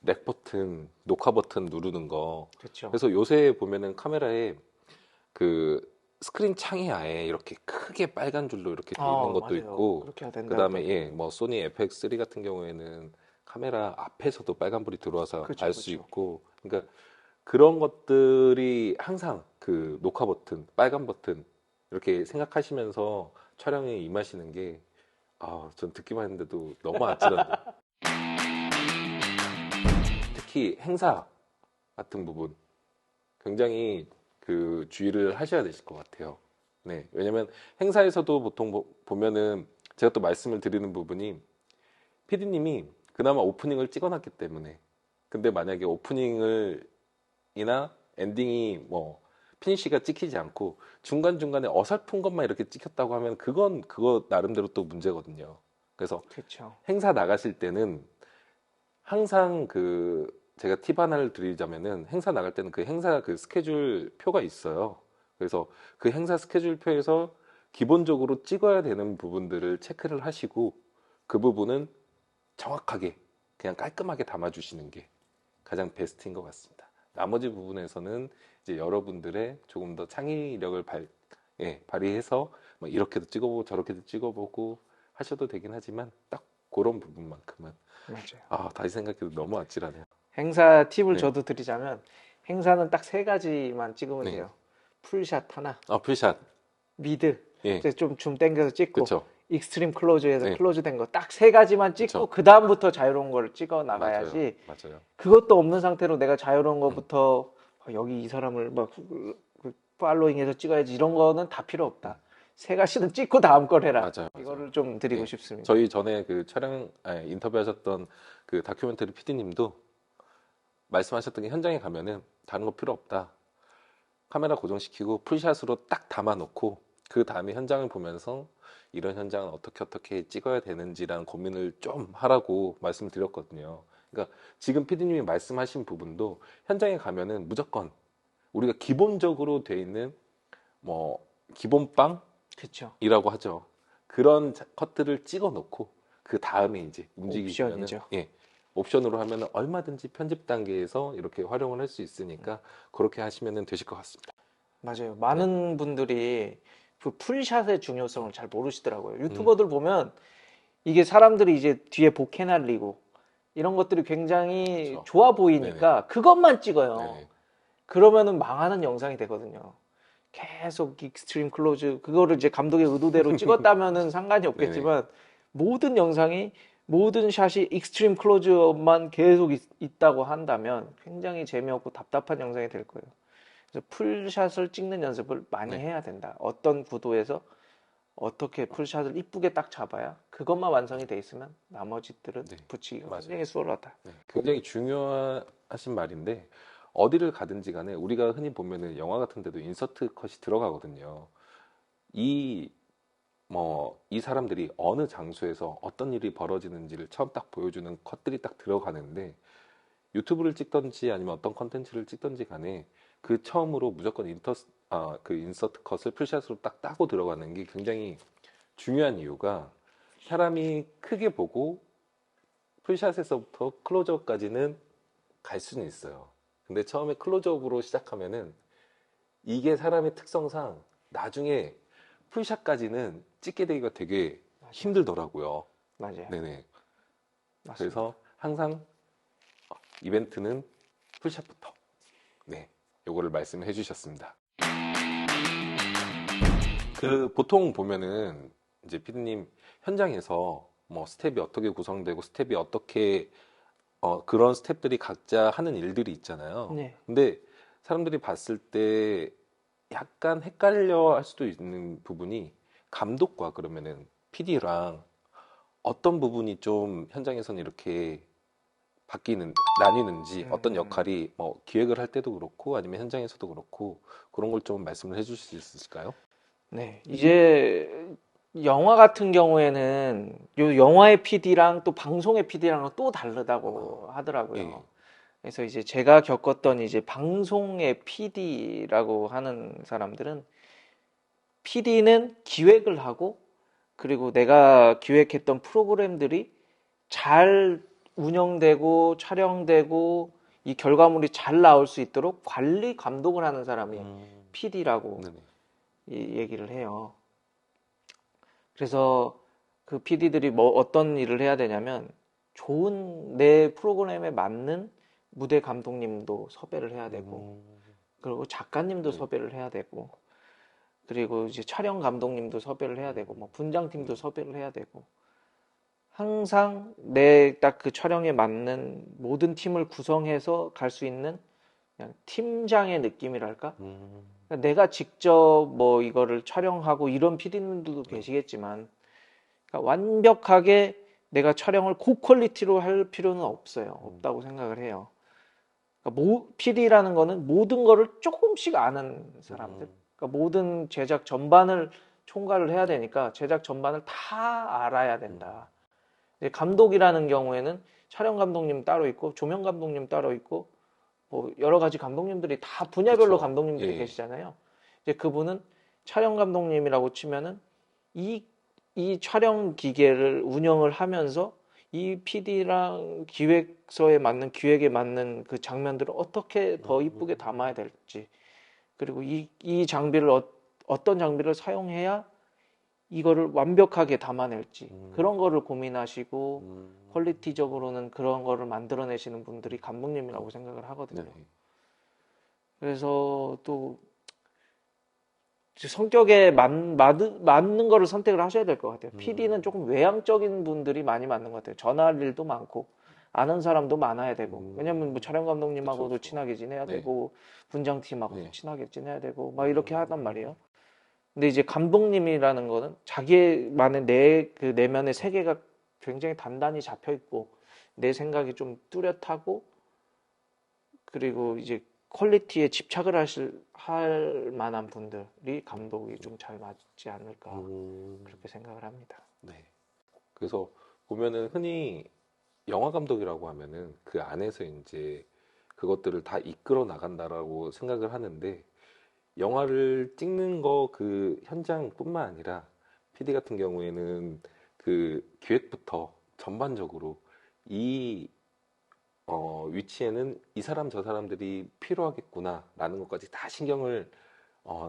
Speaker 1: 렉 버튼, 녹화 버튼 누르는 거.
Speaker 2: 그렇죠.
Speaker 1: 그래서 요새 보면은 카메라에 그 스크린 창이 아예 이렇게 크게 빨간 줄로 이렇게 돼 있는 것도
Speaker 2: 맞아요.
Speaker 1: 있고,
Speaker 2: 그렇게 해야 된다.
Speaker 1: 그다음에 예, 뭐 소니 FX3 같은 경우에는 카메라 앞에서도 빨간불이 들어와서
Speaker 2: 그쵸,
Speaker 1: 알 수
Speaker 2: 그쵸.
Speaker 1: 있고, 그러니까 그런 것들이 항상 그 녹화 버튼, 빨간 버튼 이렇게 생각하시면서 촬영에 임하시는 게 전 듣기만 했는데도 너무 아찔한데. 특히 행사 같은 부분 굉장히 그 주의를 하셔야 되실 것 같아요. 네, 왜냐면 행사에서도 보통 보면은 제가 또 말씀을 드리는 부분이 PD님이 그나마 오프닝을 찍어놨기 때문에 근데 만약에 오프닝을 이나 엔딩이 뭐 피니시가 찍히지 않고 중간중간에 어설픈 것만 이렇게 찍혔다고 하면 그거 나름대로 또 문제거든요. 그래서
Speaker 2: 그렇죠.
Speaker 1: 행사 나가실 때는 항상 제가 팁 하나를 드리자면은 행사 나갈 때는 그 행사 그 스케줄 표가 있어요. 그래서 그 행사 스케줄 표에서 기본적으로 찍어야 되는 부분들을 체크를 하시고 그 부분은 정확하게 그냥 깔끔하게 담아주시는 게 가장 베스트인 것 같습니다. 나머지 부분에서는 이제 여러분들의 조금 더 창의력을 발휘해서 뭐 이렇게도 찍어보고 저렇게도 찍어보고 하셔도 되긴 하지만 딱 그런 부분만큼은
Speaker 2: 맞아요.
Speaker 1: 다시 생각해도 너무 아찔하네요.
Speaker 2: 행사 팁을
Speaker 1: 네.
Speaker 2: 저도 드리자면 행사는 딱 3가지만 찍으면
Speaker 1: 네.
Speaker 2: 돼요. 풀샷 하나,
Speaker 1: 풀샷.
Speaker 2: 미드
Speaker 1: 예.
Speaker 2: 이제 좀 줌 당겨서 찍고
Speaker 1: 그렇죠.
Speaker 2: 익스트림 클로즈에서
Speaker 1: 네.
Speaker 2: 클로즈 된 거 딱 3가지만 찍고
Speaker 1: 그쵸.
Speaker 2: 그 다음부터 자유로운 걸 찍어 나가야지.
Speaker 1: 맞아요.
Speaker 2: 그것도 없는 상태로 내가 자유로운 것부터 여기 이 사람을 막 팔로잉해서 찍어야지 이런 거는 다 필요 없다. 3가지는 찍고 다음 걸 해라.
Speaker 1: 맞아요.
Speaker 2: 이거를 좀 드리고
Speaker 1: 네.
Speaker 2: 싶습니다.
Speaker 1: 저희 전에 그 인터뷰하셨던 그 다큐멘터리 PD님도 말씀하셨던 게 현장에 가면은 다른 거 필요 없다. 카메라 고정시키고 풀샷으로 딱 담아놓고 그 다음에 현장을 보면서 이런 현장은 어떻게 찍어야 되는지라는 고민을 좀 하라고 말씀을 드렸거든요. 그러니까 지금 피디님이 말씀하신 부분도 현장에 가면은 무조건 우리가 기본적으로 돼 있는 뭐 기본빵이라고
Speaker 2: 그쵸.
Speaker 1: 하죠. 그런 컷들을 찍어 놓고 그 다음에 이제 움직이시면은
Speaker 2: 옵션이죠.
Speaker 1: 예, 옵션으로 하면은 얼마든지 편집 단계에서 이렇게 활용을 할 수 있으니까 그렇게 하시면은 되실 것 같습니다.
Speaker 2: 맞아요.
Speaker 1: 네.
Speaker 2: 많은 분들이 그 풀샷의 중요성을 잘 모르시더라고요. 유튜버들 보면 이게 사람들이 이제 뒤에 보케 날리고 이런 것들이 굉장히
Speaker 1: 그렇죠.
Speaker 2: 좋아 보이니까 그것만 찍어요.
Speaker 1: 네네.
Speaker 2: 그러면은 망하는 영상이 되거든요. 계속 익스트림 클로즈 그거를 이제 감독의 의도대로 찍었다면은 상관이 없겠지만 모든 영상이 모든 샷이 익스트림 클로즈만 계속 있다고 한다면 굉장히 재미없고 답답한 영상이 될 거예요. 그래서 풀샷을 찍는 연습을 많이
Speaker 1: 네.
Speaker 2: 해야 된다. 어떤 구도에서 어떻게 풀샷을 이쁘게 딱 잡아야 그것만 완성이 돼 있으면 나머지들은
Speaker 1: 네.
Speaker 2: 붙이기가
Speaker 1: 맞아요.
Speaker 2: 굉장히 수월하다.
Speaker 1: 네, 굉장히 중요하신 말인데 어디를 가든지 간에 우리가 흔히 보면은 영화 같은 데도 인서트 컷이 들어가거든요. 이 이 사람들이 어느 장소에서 어떤 일이 벌어지는지를 처음 딱 보여주는 컷들이 딱 들어가는데 유튜브를 찍던지 아니면 어떤 컨텐츠를 찍던지 간에 그 처음으로 무조건 그 인서트 컷을 풀샷으로 딱 따고 들어가는 게 굉장히 중요한 이유가 사람이 크게 보고 풀샷에서부터 클로즈업까지는 갈 수는 있어요. 근데 처음에 클로즈업으로 시작하면은 이게 사람의 특성상 나중에 풀샷까지는 찍게 되기가 되게 힘들더라고요.
Speaker 2: 맞아요.
Speaker 1: 네네.
Speaker 2: 맞습니다.
Speaker 1: 그래서 항상 이벤트는 풀샷부터. 네. 요거를 말씀해 주셨습니다. 보통 보면은 이제 피디님 현장에서 뭐 스텝이 어떻게 구성되고 스텝이 어떻게 그런 스텝들이 각자 하는 일들이 있잖아요.
Speaker 2: 네.
Speaker 1: 근데 사람들이 봤을 때 약간 헷갈려 할 수도 있는 부분이 감독과 그러면은 PD랑 어떤 부분이 좀 현장에서는 이렇게 나뉘는지 어떤 역할이 뭐 기획을 할 때도 그렇고 아니면 현장에서도 그렇고 그런 걸 좀 말씀을 해 주실 수 있을까요?
Speaker 2: 네. 이제 영화 같은 경우에는 요 영화의 PD랑 또 방송의 PD랑은 또 다르다고 하더라고요.
Speaker 1: 예.
Speaker 2: 그래서 이제 제가 겪었던 이제 방송의 PD라고 하는 사람들은 PD는 기획을 하고 그리고 내가 기획했던 프로그램들이 잘 운영되고 촬영되고 이 결과물이 잘 나올 수 있도록 관리 감독을 하는 사람이 PD라고
Speaker 1: 네네.
Speaker 2: 얘기를 해요. 그래서 그 PD들이 뭐 어떤 일을 해야 되냐면 좋은 내 프로그램에 맞는 무대 감독님도 섭외를 해야 되고 그리고 작가님도 섭외를 해야 되고 그리고 이제 촬영 감독님도 섭외를 해야 되고 뭐 분장팀도 섭외를 해야 되고 항상 내 딱 그 촬영에 맞는 모든 팀을 구성해서 갈 수 있는 그냥 팀장의 느낌이랄까? 그러니까 내가 직접 뭐 이거를 촬영하고 이런 PD님들도 계시겠지만 그러니까 완벽하게 내가 촬영을 고퀄리티로 할 필요는 없다고 생각을 해요. 그러니까 PD라는 거는 모든 거를 조금씩 아는 사람들. 그러니까 모든 제작 전반을 총괄을 해야 되니까 제작 전반을 다 알아야 된다. 이제 감독이라는 경우에는 촬영 감독님 따로 있고 조명 감독님 따로 있고 뭐 여러 가지 감독님들이 다 분야별로
Speaker 1: 그쵸.
Speaker 2: 감독님들이
Speaker 1: 예.
Speaker 2: 계시잖아요. 이제 그분은 촬영 감독님이라고 치면은 이 촬영 기계를 운영을 하면서 이 PD랑 기획서에 맞는 기획에 맞는 그 장면들을 어떻게 더 이쁘게 담아야 될지 그리고 이 장비를 어떤 장비를 사용해야 이거를 완벽하게 담아낼지 그런 거를 고민하시고 퀄리티적으로는 그런 거를 만들어내시는 분들이 감독님이라고 생각을 하거든요.
Speaker 1: 네.
Speaker 2: 그래서 또 성격에 맞는 거를 선택을 하셔야 될 것 같아요. PD는 조금 외향적인 분들이 많이 맞는 것 같아요. 전화할 일도 많고 아는 사람도 많아야 되고 왜냐면 뭐 촬영 감독님하고도
Speaker 1: 그쵸.
Speaker 2: 친하게 지내야
Speaker 1: 네.
Speaker 2: 되고 분장팀하고도
Speaker 1: 네.
Speaker 2: 친하게 지내야 되고 막 이렇게 하단 말이에요. 근데 이제 감독님이라는 거는 자기만의 그 내면의 세계가 굉장히 단단히 잡혀 있고 내 생각이 좀 뚜렷하고 그리고 이제 퀄리티에 집착을 할 만한 분들이 감독이 좀 잘 맞지 않을까 그렇게 생각을 합니다.
Speaker 1: 네. 그래서 보면은 흔히 영화 감독이라고 하면은 그 안에서 이제 그것들을 다 이끌어 나간다라고 생각을 하는데 영화를 찍는 거 그 현장뿐만 아니라 PD 같은 경우에는 그 기획부터 전반적으로 이 위치에는 이 사람 저 사람들이 필요하겠구나라는 것까지 다 신경을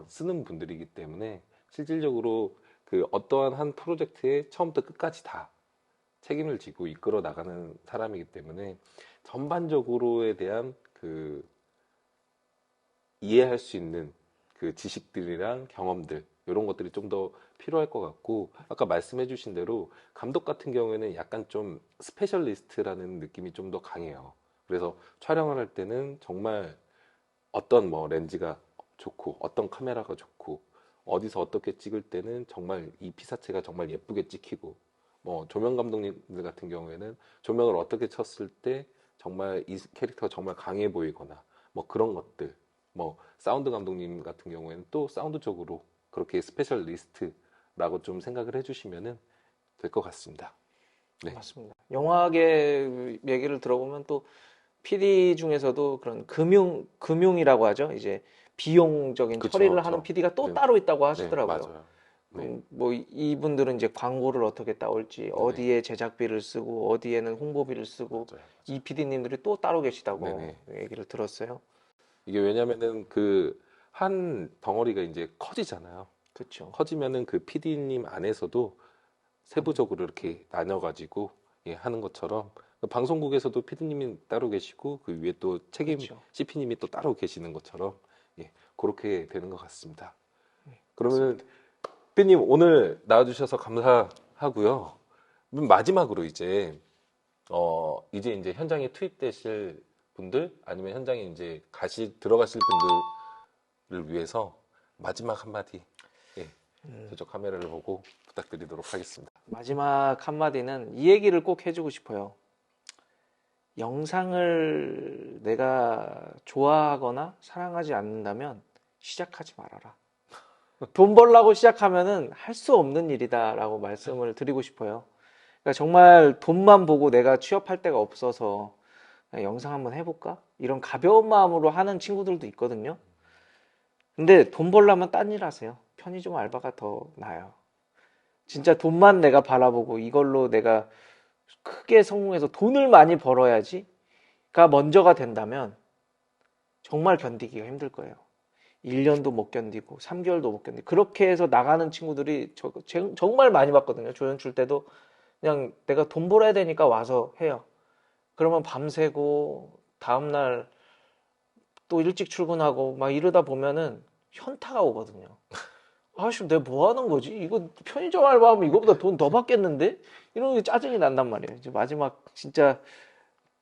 Speaker 1: 쓰는 분들이기 때문에 실질적으로 그 어떠한 한 프로젝트에 처음부터 끝까지 다 책임을 지고 이끌어 나가는 사람이기 때문에 전반적으로에 대한 그 이해할 수 있는 그 지식들이랑 경험들 이런 것들이 좀 더 필요할 것 같고 아까 말씀해 주신 대로 감독 같은 경우에는 약간 좀 스페셜리스트라는 느낌이 좀 더 강해요. 그래서 촬영을 할 때는 정말 어떤 뭐 렌즈가 좋고 어떤 카메라가 좋고 어디서 어떻게 찍을 때는 정말 이 피사체가 정말 예쁘게 찍히고 뭐 조명 감독님들 같은 경우에는 조명을 어떻게 쳤을 때 정말 이 캐릭터가 정말 강해 보이거나 뭐 그런 것들 뭐 사운드 감독님 같은 경우에는 또 사운드 쪽으로 그렇게 스페셜리스트라고 좀 생각을 해주시면은 될 것 같습니다. 네.
Speaker 2: 맞습니다. 영화계 얘기를 들어보면 또 PD 중에서도 그런 금융이라고 하죠. 이제 비용적인
Speaker 1: 그쵸,
Speaker 2: 처리를 하는
Speaker 1: 그쵸.
Speaker 2: PD가 또
Speaker 1: 네,
Speaker 2: 따로 있다고
Speaker 1: 네,
Speaker 2: 하시더라고요.
Speaker 1: 맞아요. 네,
Speaker 2: 뭐 이분들은 이제 광고를 어떻게 따올지,
Speaker 1: 네네,
Speaker 2: 어디에 제작비를 쓰고, 어디에는 홍보비를 쓰고,
Speaker 1: 맞아요.
Speaker 2: 이 PD님들이 또 따로 계시다고
Speaker 1: 네네.
Speaker 2: 얘기를 들었어요.
Speaker 1: 이게 왜냐면은 그 한 덩어리가 이제 커지잖아요.
Speaker 2: 그렇죠.
Speaker 1: 커지면은 그 PD님 안에서도 세부적으로 이렇게 나눠가지고 예, 하는 것처럼 그 방송국에서도 PD님이 따로 계시고 그 위에 또 책임
Speaker 2: 그렇죠.
Speaker 1: CP님이 또 따로 계시는 것처럼 예, 그렇게 되는 것 같습니다. 그러면
Speaker 2: 맞습니다.
Speaker 1: PD님 오늘 나와주셔서 감사하고요. 그럼 마지막으로 이제 현장에 투입되실 분들 아니면 현장에 이제 들어가실 분들을 위해서 마지막 한마디 예, 저쪽 카메라를 보고 부탁드리도록 하겠습니다.
Speaker 2: 마지막 한마디는 이 얘기를 꼭 해주고 싶어요. 영상을 내가 좋아하거나 사랑하지 않는다면 시작하지 말아라. 돈 벌라고 시작하면은 할 수 없는 일이다라고 말씀을 드리고 싶어요. 그러니까 정말 돈만 보고 내가 취업할 데가 없어서 그냥 영상 한번 해볼까? 이런 가벼운 마음으로 하는 친구들도 있거든요. 근데 돈 벌려면 딴 일 하세요. 편의점 알바가 더 나아요. 진짜 돈만 내가 바라보고 이걸로 내가 크게 성공해서 돈을 많이 벌어야지가 먼저가 된다면 정말 견디기가 힘들 거예요. 1년도 못 견디고 3개월도 못 견디고 그렇게 해서 나가는 친구들이 정말 많이 봤거든요. 조연출 때도 그냥 내가 돈 벌어야 되니까 와서 해요. 그러면 밤새고 다음날 또 일찍 출근하고 막 이러다 보면은 현타가 오거든요. 아씨, 내가 뭐 하는 거지? 이거 편의점 알바하면 이거보다 돈 더 받겠는데? 이런 게 짜증이 난단 말이에요. 이제 마지막 진짜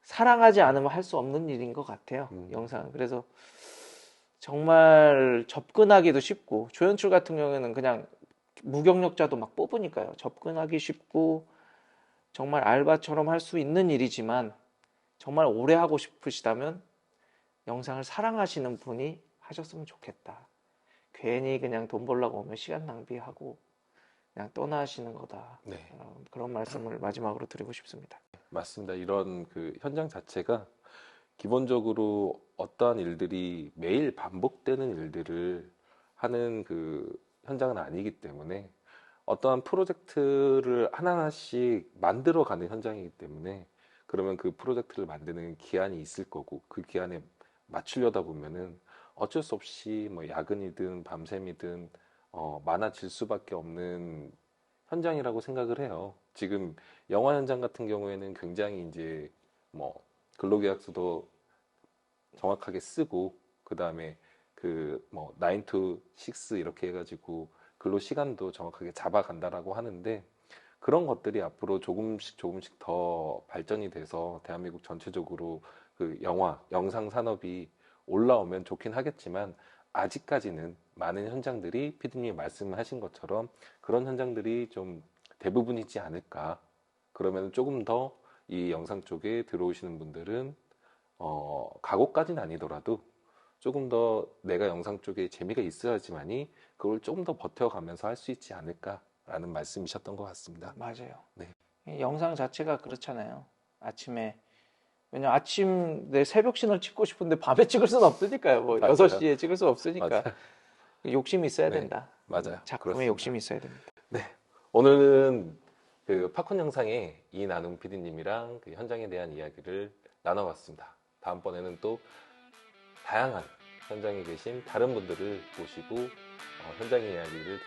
Speaker 2: 사랑하지 않으면 할 수 없는 일인 것 같아요. 영상은. 그래서 정말 접근하기도 쉽고 조연출 같은 경우에는 그냥 무경력자도 막 뽑으니까요. 접근하기 쉽고 정말 알바처럼 할 수 있는 일이지만 정말 오래 하고 싶으시다면 영상을 사랑하시는 분이 하셨으면 좋겠다. 괜히 그냥 돈 벌려고 오면 시간 낭비하고 그냥 떠나시는 거다.
Speaker 1: 네,
Speaker 2: 그런 말씀을 마지막으로 드리고 싶습니다.
Speaker 1: 맞습니다. 이런 그 현장 자체가 기본적으로 어떠한 일들이 매일 반복되는 일들을 하는 그 현장은 아니기 때문에 어떠한 프로젝트를 하나하나씩 만들어가는 현장이기 때문에 그러면 그 프로젝트를 만드는 기한이 있을 거고 그 기한에 맞추려다 보면은 어쩔 수 없이 뭐 야근이든 밤샘이든 많아질 수밖에 없는 현장이라고 생각을 해요. 지금 영화 현장 같은 경우에는 굉장히 이제 뭐 근로계약서도 정확하게 쓰고 그 다음에 그 뭐 9 to 6 이렇게 해가지고 근로 시간도 정확하게 잡아간다라고 하는데 그런 것들이 앞으로 조금씩 더 발전이 돼서 대한민국 전체적으로 그 영상 산업이 올라오면 좋긴 하겠지만 아직까지는 많은 현장들이 피디님이 말씀하신 것처럼 그런 현장들이 좀 대부분이지 않을까. 그러면 조금 더 이 영상 쪽에 들어오시는 분들은 각오까지는 아니더라도 조금 더 내가 영상 쪽에 재미가 있어야지만이 그걸 조금 더 버텨가면서 할 수 있지 않을까라는 말씀이셨던 것 같습니다.
Speaker 2: 맞아요.
Speaker 1: 네.
Speaker 2: 이 영상 자체가 그렇잖아요. 왜냐면 아침 내 새벽신을 찍고 싶은데 밤에 찍을 수는 없으니까요. 뭐
Speaker 1: 맞아요.
Speaker 2: 6시에 찍을 수 없으니까.
Speaker 1: 맞아요.
Speaker 2: 욕심이 있어야
Speaker 1: 네,
Speaker 2: 된다.
Speaker 1: 맞아요.
Speaker 2: 작품에
Speaker 1: 그렇습니다.
Speaker 2: 욕심이 있어야 됩니다.
Speaker 1: 네. 오늘은 그 팝콘 영상에 이나눔 PD님이랑 그 현장에 대한 이야기를 나눠봤습니다. 다음번에는 또 다양한 현장에 계신 다른 분들을 모시고 현장의 이야기를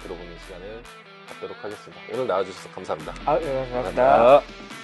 Speaker 1: 들어보는 시간을 갖도록 하겠습니다. 오늘 나와주셔서 감사합니다.
Speaker 2: 네, 감사합니다.